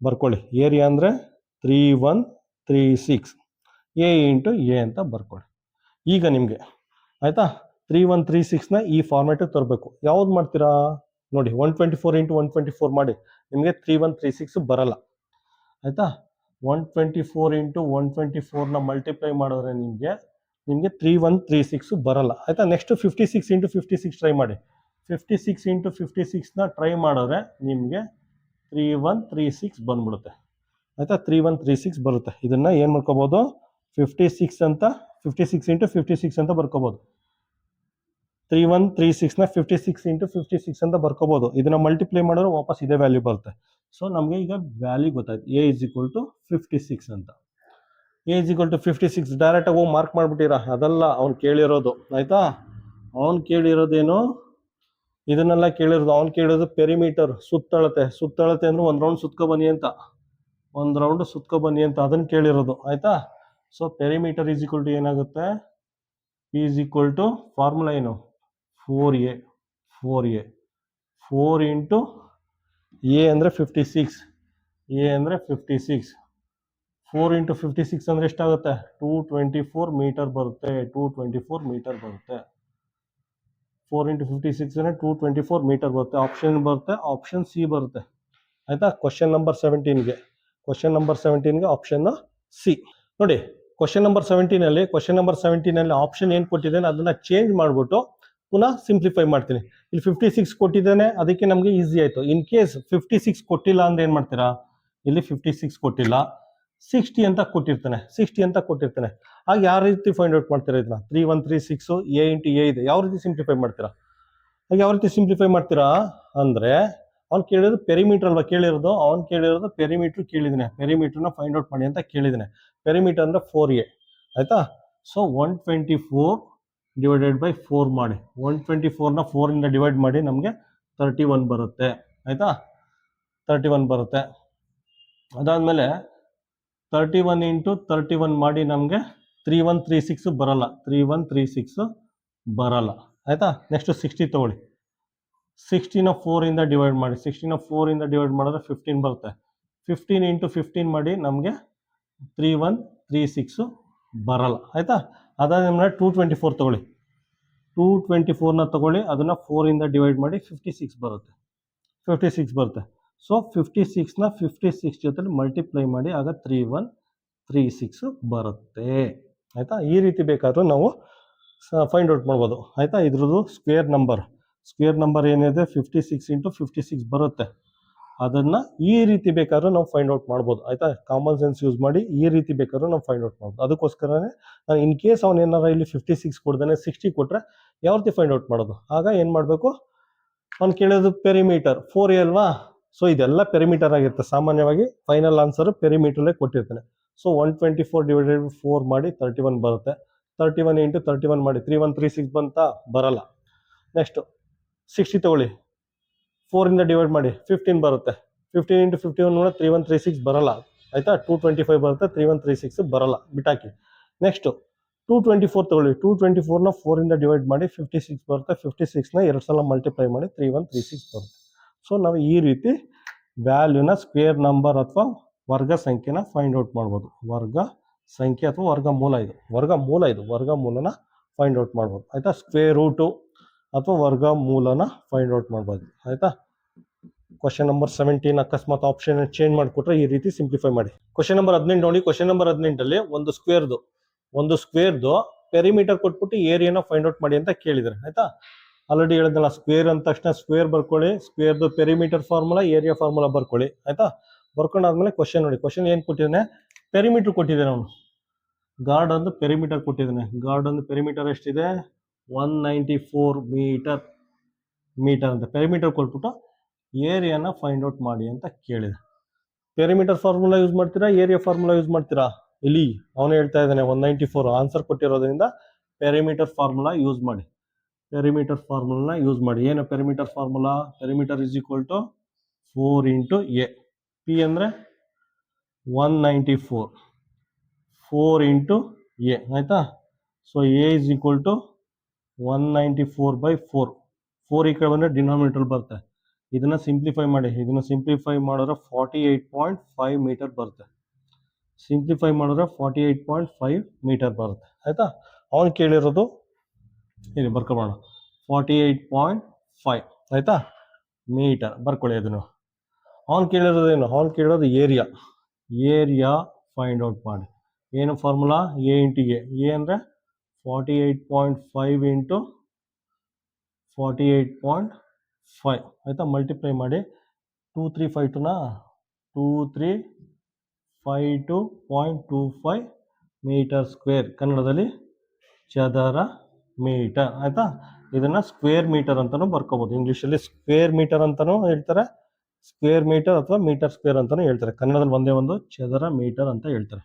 [SPEAKER 1] ಬರ್ಕೊಳ್ಳಿ. ಏರಿಯಾ ಅಂದ್ರೆ 3136, ಎ ಇಂಟು ಎ ಅಂತ ಬರ್ಕೊಳ್ಳಿ. ಈಗ ನಿಮಗೆ ಆಯ್ತಾ, 3136ನ ಈ ಫಾರ್ಮ್ಯಾಟ್ ತರಬೇಕು. ಯಾವ್ದು ಮಾಡ್ತೀರಾ ನೋಡಿ, 124 ಇಂಟು 124 ಮಾಡಿ, ನಿಮಗೆ 3136 ಬರಲ್ಲ. ಆಯ್ತಾ, 124 ಇಂಟು 124ನ ಮಲ್ಟಿಪ್ಲೈ ಮಾಡಿದ್ರೆ ನಿಮಗೆ 3136 ಬರಲ್ಲ. ಆಯ್ತಾ, ನೆಕ್ಸ್ಟ್ 56 ಇಂಟು 56 ಟ್ರೈ ಮಾಡಿ. 56 ಇಂಟು 56ನ ಟ್ರೈ ಮಾಡಿದ್ರೆ ನಿಮಗೆ 3136 ಬಂದ್ಬಿಡುತ್ತೆ. ಆಯ್ತಾ, 3136 ಬರುತ್ತೆ. ಇದನ್ನ ಏನ್ ಮಾಡ್ಕೋಬಹುದು? 56 ಅಂತ 56 ಇಂಟು 56 ಅಂತ ಬರ್ಕೋಬಹುದು. 3136ನ 56 ಇಂಟು 56 ಅಂತ ಬರ್ಕೋಬಹುದು. ಇದನ್ನ ಮಲ್ಟಿಪ್ಲೈ ಮಾಡಿದ್ರೆ ವಾಪಸ್ ಇದೇ ವ್ಯಾಲ್ಯೂ ಬರುತ್ತೆ. ಸೊ ನಮಗೆ ಈಗ ವ್ಯಾಲ್ಯೂ ಗೊತ್ತಾಯ್ತು, ಎ ಇಸ್ ಈಕ್ವಲ್ ಟು 56 ಅಂತ. A is equal to 56 direct ಆಗಿ ಹೋಗಿ ಮಾರ್ಕ್ ಮಾಡ್ಬಿಟ್ಟಿರಾ? ಅದಲ್ಲ ಅವ್ನು ಕೇಳಿರೋದು. ಆಯ್ತಾ, ಅವ್ನು ಕೇಳಿರೋದೇನು? ಇದನ್ನೆಲ್ಲ ಕೇಳಿರೋದು. ಅವ್ನು ಕೇಳಿರೋದು ಪೆರಿಮೀಟರ್, ಸುತ್ತಳತೆ. ಸುತ್ತಳತೆ ಅಂದ್ರೆ ಒಂದ್ ರೌಂಡ್ ಸುತ್ಕೊ ಬನ್ನಿ ಅಂತ, ಅದನ್ನ ಕೇಳಿರೋದು. ಆಯ್ತಾ, so perimeter is equal to ಏನಾಗುತ್ತೆ? P is equal to formula ಏನು? 4a. 4 ಇಂಟು ಎ ಅಂದ್ರೆ 56, ಎ ಅಂದ್ರೆ 56. 4 ಇಂಟು 56 ಅಂದ್ರೆ ಎಷ್ಟಾಗುತ್ತೆ? 224 ಮೀಟರ್ ಬರುತ್ತೆ. 224 ಮೀಟರ್ ಬರುತ್ತೆ. 4 ಇಂಟು 56 ಅಂದ್ರೆ 224 ಮೀಟರ್ ಬರುತ್ತೆ. ಆಪ್ಷನ್ ಬರುತ್ತೆ, ಆಪ್ಷನ್ ಸಿ ಬರುತ್ತೆ. ಆಯ್ತಾ, ಕ್ವಶನ್ ನಂಬರ್ 17ಗೆ ಆಪ್ಷನ್ ಸಿ. ನೋಡಿ, ಕ್ವಶನ್ ನಂಬರ್ 17ನಲ್ಲಿ ಆಪ್ಷನ್ ಏನ್ ಕೊಟ್ಟಿದ್ದೇನೆ ಅದನ್ನ ಚೇಂಜ್ ಮಾಡ್ಬಿಟ್ಟು ಪುನಃ ಸಿಂಪ್ಲಿಫೈ ಮಾಡ್ತೀನಿ. ಇಲ್ಲಿ 56 ಕೊಟ್ಟಿದ್ದೇನೆ, ಅದಕ್ಕೆ ನಮ್ಗೆ ಈಸಿ ಆಯ್ತು. ಇನ್ ಕೇಸ್ 56 ಕೊಟ್ಟಿಲ್ಲ ಅಂದ್ರೆ ಏನ್ ಮಾಡ್ತೀರಾ? ಇಲ್ಲಿ 56 ಕೊಟ್ಟಿಲ್ಲ, 60 ಅಂತ ಕೊಟ್ಟಿರ್ತಾನೆ. ಆಗ ಯಾವ ರೀತಿ ಫೈಂಡ್ ಔಟ್ ಮಾಡ್ತೀರಾ? ಇದನ್ನ 3136 ಎ ಇಂಟು ಎ ಇದೆ, ಯಾವ ರೀತಿ ಸಿಂಪ್ಲಿಫೈ ಮಾಡ್ತೀರಾ? ಅಂದ್ರೆ ಅವ್ನು ಕೇಳಿರೋದು ಪೆರಿಮೀಟರ್ ಅಲ್ವಾ ಕೇಳಿರೋದು, ಅವ್ನು ಕೇಳಿರೋದು ಪೆರಿಮೀಟರ್ ಕೇಳಿದ್ದಾನೆ, ಪೆರಿಮೀಟರ್ನ ಫೈಂಡ್ ಔಟ್ ಮಾಡಿ ಅಂತ ಕೇಳಿದ್ದಾನೆ. ಪೆರಿಮೀಟರ್ ಅಂದರೆ 4a ಆಯಿತಾ. ಸೊ 124 ಡಿವೈಡೆಡ್ ಬೈ 4 ಮಾಡಿ, 124ನ 4ಇಂದ ಡಿವೈಡ್ ಮಾಡಿ ನಮಗೆ 31 ಬರುತ್ತೆ ಆಯಿತಾ. 31 ಬರುತ್ತೆ. ಅದಾದಮೇಲೆ 31 ಇಂಟು 31 ಮಾಡಿ ನಮಗೆ 3136 ಬರಲ್ಲ, 3136 ಬರಲ್ಲ ಆಯಿತಾ. ನೆಕ್ಸ್ಟ್ 60 ತೊಗೊಳ್ಳಿ, 60ನ 4ಇಂದ ಡಿವೈಡ್ ಮಾಡಿ, 60ನ 4ಇಂದ ಡಿವೈಡ್ ಮಾಡಿದ್ರೆ 15 ಬರುತ್ತೆ. 15 ಇಂಟು 15 ಮಾಡಿ ನಮಗೆ 3136 ಬರಲ್ಲ ಆಯಿತಾ. ಅದಾದಮೇಲೆ 224 ತೊಗೊಳ್ಳಿ, 224ನ ತೊಗೊಳ್ಳಿ, ಅದನ್ನು 4ಇಂದ ಡಿವೈಡ್ ಮಾಡಿ 56 ಬರುತ್ತೆ, 56 ಬರುತ್ತೆ. ಸೊ 56ನ 56 ಜೊತೆಲಿ ಮಲ್ಟಿಪ್ಲೈ ಮಾಡಿ, ಆಗ 3136 ಬರುತ್ತೆ ಆಯಿತಾ. ಈ ರೀತಿ ಬೇಕಾದರೂ ನಾವು ಫೈಂಡ್ ಔಟ್ ಮಾಡ್ಬೋದು ಆಯಿತಾ. ಇದ್ರದ್ದು ಸ್ಕ್ವೇರ್ ನಂಬರ್ ಏನಿದೆ 56 ಇಂಟು 56 ಬರುತ್ತೆ, ಅದನ್ನು ಈ ರೀತಿ ಬೇಕಾದ್ರೂ ನಾವು ಫೈಂಡ್ ಔಟ್ ಮಾಡ್ಬೋದು ಆಯಿತಾ. ಕಾಮನ್ ಸೆನ್ಸ್ ಯೂಸ್ ಮಾಡಿ ಈ ರೀತಿ ಬೇಕಾದ್ರೂ ನಾವು ಫೈಂಡ್ ಔಟ್ ಮಾಡ್ಬೋದು. ಅದಕ್ಕೋಸ್ಕರನೇ ನಾನು ಇನ್ ಕೇಸ್ ಅವ್ನು ಏನಾರ ಇಲ್ಲಿ 56 ಕೊಡ್ದೇನೆ 60 ಕೊಟ್ಟರೆ ಯಾವ ರೀತಿ ಫೈಂಡ್ ಔಟ್ ಮಾಡೋದು, ಆಗ ಏನು ಮಾಡಬೇಕು, ಅವ್ನು ಕೇಳೋದು ಪೆರಿಮೀಟರ್ 4a ಅಲ್ವಾ. ಸೊ ಇದೆಲ್ಲ ಪೆರಿಮೀಟರ್ ಆಗಿರುತ್ತೆ ಸಾಮಾನ್ಯವಾಗಿ, ಫೈನಲ್ ಆನ್ಸರ್ ಪೆರಿಮೀಟರ್ಲೇ ಕೊಟ್ಟಿರ್ತಾನೆ. ಸೊ 124 ಡಿವೈಡೆಡ್ 4 ಮಾಡಿ 31 ಬರುತ್ತೆ. 31 ಇಂಟು 31 ಮಾಡಿ 3136 ಬಂತಾ, ಬರಲ್ಲ. ನೆಕ್ಸ್ಟು 60 ತಗೊಳ್ಳಿ, 4ಇಂದ ಡಿವೈಡ್ ಮಾಡಿ 15 ಬರುತ್ತೆ. 15 ಇಂಟು 51 ನೋಡಿ 3136 ಬರಲ್ಲ ಆಯಿತಾ. 225 ಬರುತ್ತೆ, 3136 ಬರಲ್ಲ, ಬಿಟ್ಟಾಕಿ. ನೆಕ್ಸ್ಟು 224 ತಗೊಳ್ಳಿ, 224ನ 4ಇಂದ ಡಿವೈಡ್ ಮಾಡಿ 56 ಬರುತ್ತೆ. 56ನ 2 ಸಲ ಮಲ್ಟಿಪ್ಲೈ ಮಾಡಿ 3136 ಬರುತ್ತೆ. ಸೊ ನಾವು ಈ ರೀತಿ ವ್ಯಾಲ್ಯೂನ ಸ್ಕ್ವೇರ್ ನಂಬರ್ ಅಥವಾ ವರ್ಗ ಸಂಖ್ಯೆನ ಫೈಂಡ್ ಔಟ್ ಮಾಡ್ಬೋದು. ವರ್ಗ ಸಂಖ್ಯೆ ಅಥವಾ ವರ್ಗಮೂಲನ ಫೈಂಡ್ ಔಟ್ ಮಾಡ್ಬೋದು ಆಯಿತಾ. ಸ್ಕ್ವೇರ್ ರೂಟು ಅಥವಾ ವರ್ಗಮೂಲನ ಫೈಂಡ್ ಔಟ್ ಮಾಡ್ಬೋದು ಆಯಿತಾ. ಕ್ವಶನ್ ನಂಬರ್ 17 ಅಕಸ್ಮಾತ್ ಆಪ್ಷನ್ ಚೇಂಜ್ ಮಾಡಿಕೊಟ್ರೆ ಈ ರೀತಿ ಸಿಂಪ್ಲಿಫೈ ಮಾಡಿ. ಕ್ವಶನ್ ನಂಬರ್ 18 ನೋಡಿ. ಕ್ವಶನ್ ನಂಬರ್ 18ಅಲ್ಲಿ ಒಂದು ಸ್ಕ್ವೇರ್ದು ಪೆರಿಮೀಟರ್ ಕೊಟ್ಬಿಟ್ಟು ಏರಿಯಾನ ಫೈಂಡ್ ಔಟ್ ಮಾಡಿ ಅಂತ ಕೇಳಿದ್ದಾರೆ ಆಯ್ತಾ. ಆಲ್ರೆಡಿ ಹೇಳಿದ್ನಲ್ಲ, ಸ್ಕ್ವೇರ್ ಅಂದ ತಕ್ಷಣ ಸ್ಕ್ವೇರ್ ಬರ್ಕೊಳ್ಳಿ, ಸ್ಕ್ವೇರ್ದು ಪೆರಿಮೀಟರ್ ಫಾರ್ಮುಲಾ, ಏರಿಯಾ ಫಾರ್ಮುಲಾ ಬರ್ಕೊಳ್ಳಿ ಆಯ್ತಾ. ಬರ್ಕೊಂಡಾದ್ಮೇಲೆ ಕ್ವಶನ್ ನೋಡಿ. ಕ್ವಶನ್ ಏನು ಕೊಟ್ಟಿದ್ದಾನೆ, ಪೆರಿಮೀಟರ್ ಕೊಟ್ಟಿದ್ದಾನೆ ಅವನು. ಗಾರ್ಡನ್ದು ಪೆರಿಮೀಟರ್ ಕೊಟ್ಟಿದ್ದಾನೆ. ಗಾರ್ಡನ್ದು ಪೆರಿಮೀಟರ್ ಎಷ್ಟಿದೆ, 194 ಮೀಟರ್ ಅಂತ ಪೆರಿಮೀಟರ್ ಕೊಟ್ಬಿಟ್ಟು ಏರಿಯಾನ ಫೈಂಡ್ ಔಟ್ ಮಾಡಿ ಅಂತ ಕೇಳಿದೆ. ಪೆರಿಮೀಟರ್ ಫಾರ್ಮುಲಾ ಯೂಸ್ ಮಾಡ್ತೀರಾ, ಏರಿಯಾ ಫಾರ್ಮುಲಾ ಯೂಸ್ ಮಾಡ್ತೀರಾ? ಇಲ್ಲಿ ಅವನು ಹೇಳ್ತಾ ಇದ್ದಾನೆ 194 ಆನ್ಸರ್ ಕೊಟ್ಟಿರೋದ್ರಿಂದ ಪೆರಿಮೀಟರ್ ಫಾರ್ಮುಲಾ ಯೂಸ್ ಮಾಡಿ. ಪೆರಿಮೀಟರ್ ಫಾರ್ಮುಲಾನ ಯೂಸ್ ಮಾಡಿ. ಏನು perimeter formula? Perimeter is equal to 4 into A. P ಅಂದರೆ 194, 4 ಇಂಟು ಎ ಆಯಿತಾ. So A is equal to 194/4. 4 ಈ ಕಡೆ ಬಂದರೆ ಡಿನಾಮಿನೇಟರ್ ಬರುತ್ತೆ. ಇದನ್ನು ಸಿಂಪ್ಲಿಫೈ ಮಾಡಿ. ಇದನ್ನು ಸಿಂಪ್ಲಿಫೈ ಮಾಡಿದ್ರೆ 48.5 ಮೀಟರ್ ಬರುತ್ತೆ. ಸಿಂಪ್ಲಿಫೈ ಮಾಡಿದ್ರೆ 48.5 ಮೀಟರ್ ಬರುತ್ತೆ ಆಯಿತಾ. ಅವನು ಕೇಳಿರೋದು ಇಲ್ಲಿ ಬರ್ಕೊಳ್ಳೋಣ, 48.5 ಆಯಿತಾ ಮೀಟರ್ ಬರ್ಕೊಳ್ಳಿ. ಅದನ್ನು ಅವನು ಕೇಳಿರೋದೇನು, ಅವನು ಕೇಳಿರೋದು ಏರಿಯಾ ಫೈಂಡ್ ಔಟ್ ಮಾಡಿ. ಏನು formula? A into A. A ಅಂದರೆ 48.5 ಇಂಟು 48.5 ಆಯಿತಾ. ಮಲ್ಟಿಪ್ಲೈ ಮಾಡಿ 2352 ಮೀಟರ್ ಸ್ಕ್ವೇರ್, ಕನ್ನಡದಲ್ಲಿ ಚದರ ಮೀಟರ್ ಆಯಿತಾ. ಇದನ್ನು ಸ್ಕ್ವೇರ್ ಮೀಟರ್ ಅಂತಲೂ ಬರ್ಕೋಬೋದು. ಇಂಗ್ಲೀಷಲ್ಲಿ ಸ್ಕ್ವೇರ್ ಮೀಟರ್ ಅಂತಲೂ ಹೇಳ್ತಾರೆ, ಸ್ಕ್ವೇರ್ ಮೀಟರ್ ಅಥವಾ ಮೀಟರ್ ಸ್ಕ್ವೇರ್ ಅಂತಲೂ ಹೇಳ್ತಾರೆ. ಕನ್ನಡದಲ್ಲಿ ಒಂದೇ ಒಂದು ಚದರ ಮೀಟರ್ ಅಂತ ಹೇಳ್ತಾರೆ.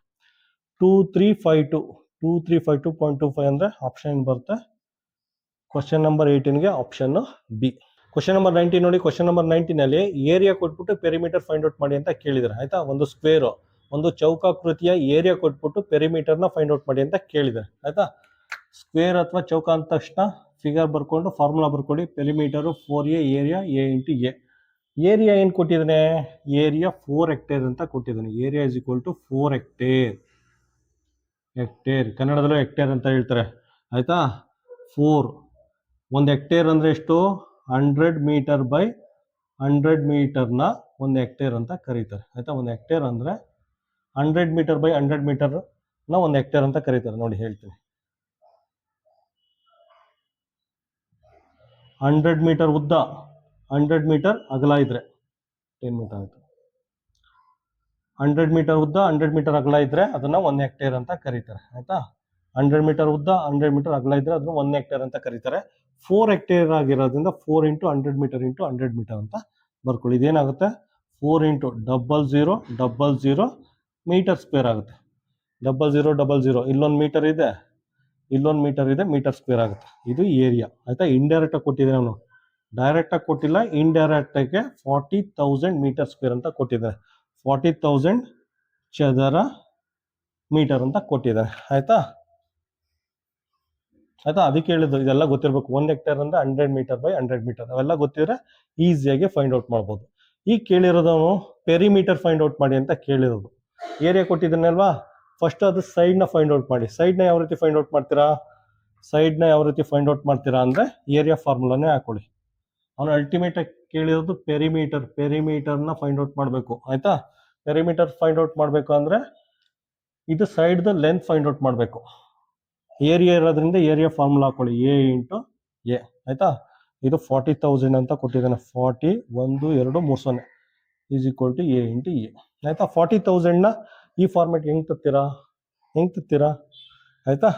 [SPEAKER 1] 2352.25 ಅಂದರೆ ಆಪ್ಷನ್ ಬರುತ್ತೆ. ಕ್ವಶನ್ ನಂಬರ್ 18ಗೆ ಆಪ್ಷನ್ ಬಿ. ಕ್ವಶನ್ ನಂಬರ್ 19 ನೋಡಿ. ಕ್ವಶನ್ ನಂಬರ್ 19ನಲ್ಲಿ ಏರಿಯಾ ಕೊಟ್ಬಿಟ್ಟು ಪೆರಿಮೀಟರ್ ಫೈಂಡ್ ಔಟ್ ಮಾಡಿ ಅಂತ ಕೇಳಿದ್ದಾರೆ ಆಯಿತಾ. ಒಂದು ಸ್ಕ್ವೇರು, ಒಂದು ಚೌಕಾಕೃತಿಯ ಏರಿಯಾ ಕೊಟ್ಬಿಟ್ಟು ಪೆರಿಮೀಟರ್ನ ಫೈಂಡ್ ಔಟ್ ಮಾಡಿ ಅಂತ ಕೇಳಿದ್ದಾರೆ ಆಯಿತಾ. ಸ್ಕ್ವೇರ್ ಅಥವಾ ಚೌಕ ಅಂದ ತಕ್ಷಣ ಫಿಗರ್ ಬರ್ಕೊಂಡು ಫಾರ್ಮುಲಾ ಬರ್ಕೊಳ್ಳಿ. Perimeter 4a, area A into A. Area ಏನು ಕೊಟ್ಟಿದ್ದಾನೆ, ಏರಿಯಾ 4 ಹೆಕ್ಟೇರ್ ಅಂತ ಕೊಟ್ಟಿದ್ದಾನೆ. Area is equal to 4 hectare, ಕನ್ನಡದಲ್ಲೂ ಹೆಕ್ಟೇರ್ ಅಂತ ಹೇಳ್ತಾರೆ ಆಯಿತಾ. 4, ಒಂದು ಹೆಕ್ಟೇರ್ ಅಂದರೆ ಎಷ್ಟು, 100 ಮೀಟರ್ ಬೈ 100 ಮೀಟರ್ನ ಒಂದು ಹೆಕ್ಟೇರ್ ಅಂತ ಕರೀತಾರೆ ಆಯಿತಾ. ಒಂದು ಹೆಕ್ಟೇರ್ ಅಂದರೆ 100 ಮೀಟರ್ ಬೈ 100 ಮೀಟರ್ನ ಒಂದು ಹೆಕ್ಟೇರ್ ಅಂತ ಕರೀತಾರೆ. ನೋಡಿ ಹೇಳ್ತೀನಿ, 100 ಮೀಟರ್ ಉದ್ದ, 100 ಮೀಟರ್ ಅಗಲ ಇದ್ರೆ 10 ಮೀಟರ್ ಆಯಿತು. 100 ಮೀಟರ್ ಉದ್ದ, 100 ಮೀಟರ್ ಅಗಲ ಇದ್ರೆ ಅದನ್ನು 1 ಹೆಕ್ಟೇರ್ ಅಂತ ಕರೀತಾರೆ ಆಯಿತಾ. 100 ಮೀಟರ್ ಉದ್ದ, 100 ಮೀಟರ್ ಅಗಲ ಇದ್ರೆ ಅದನ್ನು 1 ಹೆಕ್ಟೇರ್ ಅಂತ ಕರೀತಾರೆ. 4 ಹೆಕ್ಟೇರ್ ಆಗಿರೋದ್ರಿಂದ 4 ಇಂಟು 100 ಮೀಟರ್ ಇಂಟು 100 ಮೀಟರ್ ಅಂತ ಬರ್ಕೊಳ್ಳಿ. ಇದೇನಾಗುತ್ತೆ 4 × 0000 ಮೀಟರ್ ಸ್ಕ್ವೇರ್ ಆಗುತ್ತೆ. 0000 ಇಲ್ಲೊಂದು ಮೀಟರ್ ಇದೆ, ಇಲ್ಲೊಂದು ಮೀಟರ್ ಇದೆ, ಮೀಟರ್ ಸ್ಕ್ವೇರ್ ಆಗುತ್ತೆ. ಇದು ಏರಿಯಾ ಆಯ್ತಾ. ಇಂಡೈರೆಕ್ಟ್ ಆಗಿ ಕೊಟ್ಟಿದೆ, ನಾನು ಡೈರೆಕ್ಟ್ ಆಗಿ ಕೊಟ್ಟಿಲ್ಲ, ಇಂಡೈರೆಕ್ಟ್ ಆಗಿ 40,000 ಮೀಟರ್ ಸ್ಕ್ವೇರ್ ಅಂತ ಕೊಟ್ಟಿದ್ದಾರೆ. 40,000 ಚದರ ಮೀಟರ್ ಅಂತ ಕೊಟ್ಟಿದ್ದಾರೆ ಆಯ್ತಾ. ಅದಕ್ಕೆ ಹೇಳಿದ್ದು ಇದೆಲ್ಲ ಗೊತ್ತಿರಬೇಕು. 1 ಹೆಕ್ಟೇರ್ ಅಂದ್ರೆ 100 ಮೀಟರ್ ಬೈ 100 ಮೀಟರ್, ಅವೆಲ್ಲ ಗೊತ್ತಿದ್ರೆ ಈಸಿಯಾಗಿ ಫೈಂಡ್ ಔಟ್ ಮಾಡ್ಬೋದು. ಈಗ ಕೇಳಿರೋದವನು ಪೆರಿಮೀಟರ್ ಫೈಂಡ್ ಔಟ್ ಮಾಡಿ ಅಂತ ಕೇಳಿರೋದು. ಏರಿಯಾ ಕೊಟ್ಟಿದ್ದಾನಲ್ವಾ, ಫಸ್ಟ್ ಅದು ಸೈಡ್ನ ಫೈಂಡ್ ಔಟ್ ಮಾಡಿ. ಸೈಡ್ನ ಯಾವ ರೀತಿ ಫೈಂಡ್ ಔಟ್ ಮಾಡ್ತೀರಾ, ಅಂದ್ರೆ ಏರಿಯಾ ಫಾರ್ಮುಲಾನೇ ಹಾಕೊಳ್ಳಿ. ಅವನು ಅಲ್ಟಿಮೇಟ್ ಆಗಿ ಕೇಳಿರೋದು ಪೆರಿಮೀಟರ್ನ ಫೈಂಡ್ ಔಟ್ ಮಾಡಬೇಕು ಆಯ್ತಾ. ಪೆರಿಮೀಟರ್ ಫೈಂಡ್ ಔಟ್ ಮಾಡಬೇಕು ಅಂದ್ರೆ ಇದು ಸೈಡ್ದ ಲೆಂತ್ ಫೈಂಡ್ ಔಟ್ ಮಾಡಬೇಕು. ಏರಿಯಾ ಇರೋದ್ರಿಂದ ಏರಿಯಾ ಫಾರ್ಮುಲಾ ಹಾಕೊಳ್ಳಿ, A × A ಆಯ್ತಾ. ಇದು 40,000 ಅಂತ ಕೊಟ್ಟಿದ್ದಾನೆ. 40 1 2 3 0 is equal to A × A ಆಯ್ತಾ. 40,000ನ ಈ ಫಾರ್ಮೆಟ್ ಹೆಂಗ್ ತತ್ತೀರಾ ಆಯ್ತಾ.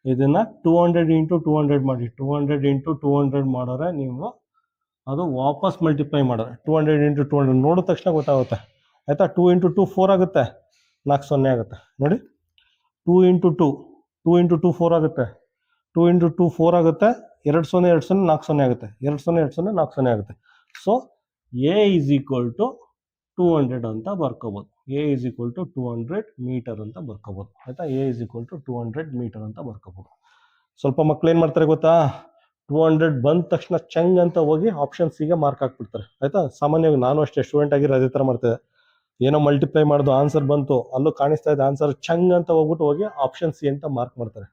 [SPEAKER 1] ಇದನ್ನ 200 × 200 ಮಾಡಿ. 200 × 200 ಮಾಡಿದ್ರೆ ನೀವು ಅದು ವಾಪಸ್ ಮಲ್ಟಿಪ್ಲೈ ಮಾಡಿದ್ರೆ 200 × 200 ನೋಡಿದ ತಕ್ಷಣ ಗೊತ್ತಾಗುತ್ತೆ ಆಯ್ತಾ. 2 × 2 4 ಆಗುತ್ತೆ, 4 0 ಆಗುತ್ತೆ ನೋಡಿ. 2 × 2 4 ಆಗುತ್ತೆ, 2 × 2 4 ಆಗುತ್ತೆ, 2 0 2 0 4 0 ಆಗುತ್ತೆ, 2 0 2 0 4 0 ಆಗುತ್ತೆ. ಸೊ A = 200 ಅಂತ ಬರ್ಕೋಬೋದು. A = 200 ಮೀಟರ್ ಅಂತ ಬರ್ಕೋಬೋದು ಆಯ್ತಾ. A = 200 ಮೀಟರ್ ಅಂತ ಬರ್ಕೋಬೋದು. ಸ್ವಲ್ಪ ಮಕ್ಳು ಏನ್ ಮಾಡ್ತಾರೆ ಗೊತ್ತಾ, 200 ಬಂದ ತಕ್ಷಣ ಚಂಗ್ ಅಂತ ಹೋಗಿ ಆಪ್ಷನ್ ಸಿಗೆ ಮಾರ್ಕ್ ಹಾಕ್ಬಿಡ್ತಾರೆ ಆಯ್ತಾ. ಸಾಮಾನ್ಯವಾಗಿ ನಾನು ಅಷ್ಟೇ ಸ್ಟೂಡೆಂಟ್ ಆಗಿರೋ ಅದೇ ತರ ಮಾಡ್ತಿದ್ದೆ. ಏನೋ ಮಲ್ಟಿಪ್ಲೈ ಮಾಡೋದು ಆನ್ಸರ್ ಬಂತು, ಅಲ್ಲೂ ಕಾಣಿಸ್ತಾ ಇದೆ ಆನ್ಸರ್, ಚಂಗ್ ಅಂತ ಹೋಗಿ ಆಪ್ಷನ್ ಸಿ ಅಂತ ಮಾರ್ಕ್ ಮಾಡ್ತಾರೆ.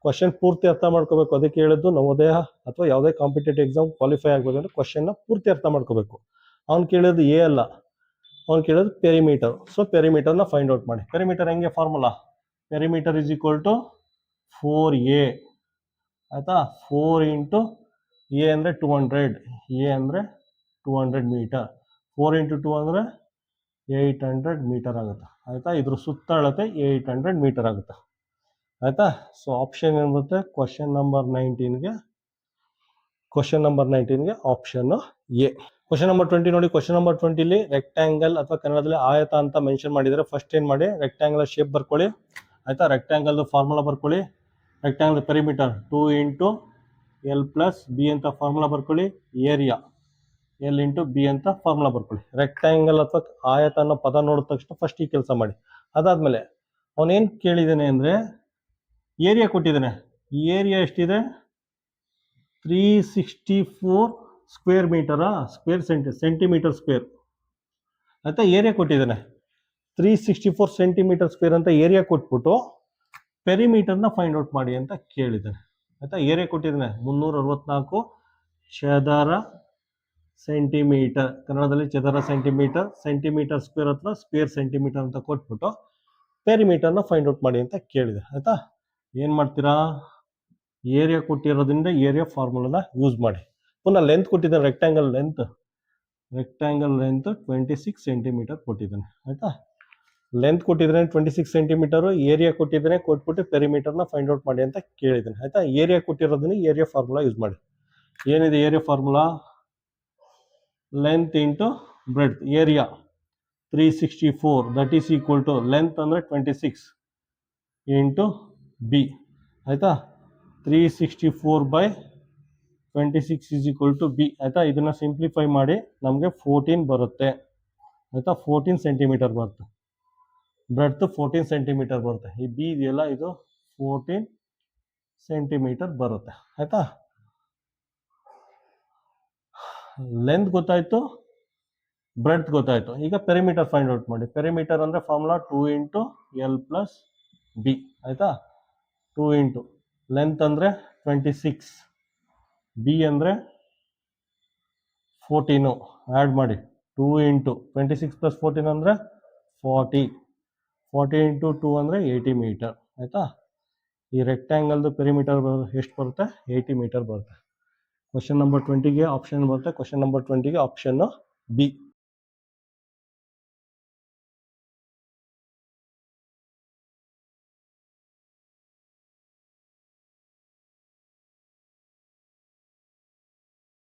[SPEAKER 1] ಕ್ವಶನ್ ಪೂರ್ತಿ ಅರ್ಥ ಮಾಡ್ಕೋಬೇಕು. ಅದಕ್ಕೆ ಹೇಳಿದ್ದು ನವೋದಯ ಅಥವಾ ಯಾವುದೇ ಕಾಂಪಿಟೇಟಿವ್ ಎಕ್ಸಾಮ್ ಕ್ವಾಲಿಫೈ ಆಗ್ಬೇಕಂದ್ರೆ ಕ್ವಶನ್ ಪೂರ್ತಿ ಅರ್ಥ ಮಾಡ್ಕೋಬೇಕು. ಅವ್ನು ಕೇಳೋದು A ಅಲ್ಲ, ಅವ್ನು ಕೇಳೋದು ಪೆರಿಮೀಟರ್. ಸೊ ಪೆರಿಮೀಟರ್ನ ಫೈಂಡ್ ಔಟ್ ಮಾಡಿ. ಪೆರಿಮೀಟರ್ ಹೆಂಗೆ ಫಾರ್ಮುಲಾ, ಪೆರಿಮೀಟರ್ = 4A ಆಯ್ತಾ. 4 × A ಅಂದ್ರೆ 200, A ಅಂದ್ರೆ 200 ಮೀಟರ್, 4 × 2 ಅಂದ್ರೆ 800 ಮೀಟರ್ ಆಗುತ್ತೆ ಆಯ್ತಾ. ಇದ್ರ ಸುತ್ತಳತೆ 800 ಮೀಟರ್ ಆಗುತ್ತೆ ಆಯ್ತಾ. ಸೊ ಆಪ್ಷನ್ ಏನು ಬರುತ್ತೆ, ಕ್ವಶನ್ ನಂಬರ್ 19ಗೆ ಆಪ್ಷನ್ A. ಕ್ವಶನ್ ನಂಬರ್ 20 ನೋಡಿ. ಕ್ವಶನ್ ನಂಬರ್ 20ಲಿ ರೆಕ್ಟ್ಯಾಂಗಲ್ ಅಥವಾ ಕನ್ನಡದಲ್ಲಿ ಆಯತ ಅಂತ ಮೆನ್ಷನ್ ಮಾಡಿದರೆ ಫಸ್ಟ್ ಏನ್ ಮಾಡಿ, ರೆಕ್ಟ್ಯಾಂಗಲ್ ಶೇಪ್ ಬರ್ಕೊಳ್ಳಿ ಆಯ್ತಾ. ರೆಕ್ಟ್ಯಾಂಗಲ್ ಫಾರ್ಮುಲಾ ಬರ್ಕೊಳ್ಳಿ. ರೆಕ್ಟ್ಯಾಂಗಲ್ ಪೆರಿಮೀಟರ್ 2 × L + B ಅಂತ ಫಾರ್ಮುಲಾ ಬರ್ಕೊಳ್ಳಿ. ಏರಿಯಾ L × B ಅಂತ ಫಾರ್ಮುಲಾ ಬರ್ಕೊಳ್ಳಿ. ರೆಕ್ಟ್ಯಾಂಗಲ್ ಅಥವಾ ಆಯತ ಅನ್ನೋ ಪದ ನೋಡಿದ ತಕ್ಷಣ ಫಸ್ಟ್ ಈ ಕೆಲಸ ಮಾಡಿ. ಅದಾದ್ಮೇಲೆ ಅವನೇನ್ ಕೇಳಿದಾನೆ ಅಂದ್ರೆ ಏರಿಯಾ ಕೊಟ್ಟಿದ್ದಾನೆ. ಏರಿಯಾ ಎಷ್ಟಿದೆ, 364 ಸ್ಕ್ವೇರ್ ಮೀಟರಾ, ಸೆಂಟಿಮೀಟರ್ ಸ್ಕ್ವೇರ್ ಆಯ್ತಾ. ಏರಿಯಾ ಕೊಟ್ಟಿದ್ದಾನೆ 364 ಸೆಂಟಿಮೀಟರ್ ಸ್ಕ್ವೇರ್ ಅಂತ ಏರಿಯಾ ಕೊಟ್ಬಿಟ್ಟು ಪೆರಿಮೀಟರ್ನ ಫೈಂಡ್ ಔಟ್ ಮಾಡಿ ಅಂತ ಕೇಳಿದ್ದಾನೆ ಆಯ್ತಾ. ಏರಿಯಾ ಕೊಟ್ಟಿದ್ದಾನೆ 364 ಚದರ ಸೆಂಟಿಮೀಟರ್, ಕನ್ನಡದಲ್ಲಿ ಚದರ ಸೆಂಟಿಮೀಟರ್, ಸೆಂಟಿಮೀಟರ್ ಸ್ಕ್ವೇರ್ ಅಥವಾ ಸ್ಕ್ವೇರ್ ಸೆಂಟಿಮೀಟರ್ ಅಂತ ಕೊಟ್ಬಿಟ್ಟು ಪೆರಿಮೀಟರ್ನ ಫೈಂಡ್ ಔಟ್ ಮಾಡಿ ಅಂತ ಕೇಳಿದೆ ಆಯ್ತಾ. ಏನ್ ಮಾಡ್ತೀರಾ, ಏರಿಯಾ ಕೊಟ್ಟಿರೋದ್ರಿಂದ ಏರಿಯಾ ಫಾರ್ಮುಲಾನ ಯೂಸ್ ಮಾಡಿ. ಪುನಃ ಲೆಂತ್ ಕೊಟ್ಟಿದ್ದಾನೆ, ರೆಕ್ಟ್ಯಾಂಗಲ್ ಲೆಂತ್ 26 ಸೆಂಟಿಮೀಟರ್ ಕೊಟ್ಟಿದ್ದಾನೆ ಆಯ್ತಾ. ಲೆಂತ್ ಕೊಟ್ಟಿದ್ದಾನೆ 26 ಸೆಂಟಿಮೀಟರ್, ಏರಿಯಾ ಕೊಟ್ಟಿದ್ದಾನೆ, ಕೊಟ್ಬಿಟ್ಟು ಪೆರಿಮೀಟರ್ನ ಫೈಂಡ್ ಔಟ್ ಮಾಡಿ ಅಂತ ಕೇಳಿದ್ದಾನೆ ಆಯ್ತಾ. ಏರಿಯಾ ಕೊಟ್ಟಿರೋದನ್ನ ಏರಿಯಾ ಫಾರ್ಮುಲಾ ಯೂಸ್ ಮಾಡಿ. ಏನಿದೆ area formula, length × breadth. Area 364 that is equal to length ಅಂದ್ರೆ 26 × B ಆಯ್ತಾ. 364/26 ಈಸ್ ಈಕ್ವಲ್ ಟು B ಆಯ್ತಾ. ಇದನ್ನ ಸಿಂಪ್ಲಿಫೈ ಮಾಡಿ ನಮಗೆ 14 ಬರುತ್ತೆ ಆಯ್ತಾ. 14 ಸೆಂಟಿಮೀಟರ್ ಬರುತ್ತೆ. ಬ್ರೆಡ್ತ್ 14 ಸೆಂಟಿಮೀಟರ್ ಬರುತ್ತೆ. ಈ B ಇದೆಯಲ್ಲ, ಇದು 14 ಸೆಂಟಿಮೀಟರ್ ಬರುತ್ತೆ ಆಯ್ತಾ. ಲೆಂತ್ ಗೊತ್ತಾಯ್ತು, ಬ್ರೆಡ್ತ್ ಗೊತ್ತಾಯ್ತು. ಈಗ ಪೆರಿಮೀಟರ್ ಫೈಂಡ್ ಔಟ್ ಮಾಡಿ. ಪೆರಿಮೀಟರ್ ಅಂದ್ರೆ ಫಾರ್ಮುಲಾ 2 × L + B ಆಯ್ತಾ. 2 × ಲೆಂತ್ ಅಂದ್ರೆ 26, B ಅಂದ್ರೆ 14 ಆ್ಯಡ್ ಮಾಡಿ. 2 × 26 + 14 ಅಂದ್ರೆ 40, 40 × 2 ಅಂದ್ರೆ 80 ಮೀಟರ್ ಆಯ್ತಾ. ಈ ರೆಕ್ಟ್ಯಾಂಗಲ್ದು ಪೆರಿಮೀಟರ್ ಎಷ್ಟು ಬರುತ್ತೆ, 80 ಮೀಟರ್ ಬರುತ್ತೆ. ಕ್ವಶನ್ ನಂಬರ್ 20ಗೆ ಆಪ್ಷನ್ ಬರುತ್ತೆ. ಕ್ವಶನ್ ನಂಬರ್ 20ಗೆ ಆಪ್ಷನ್ B.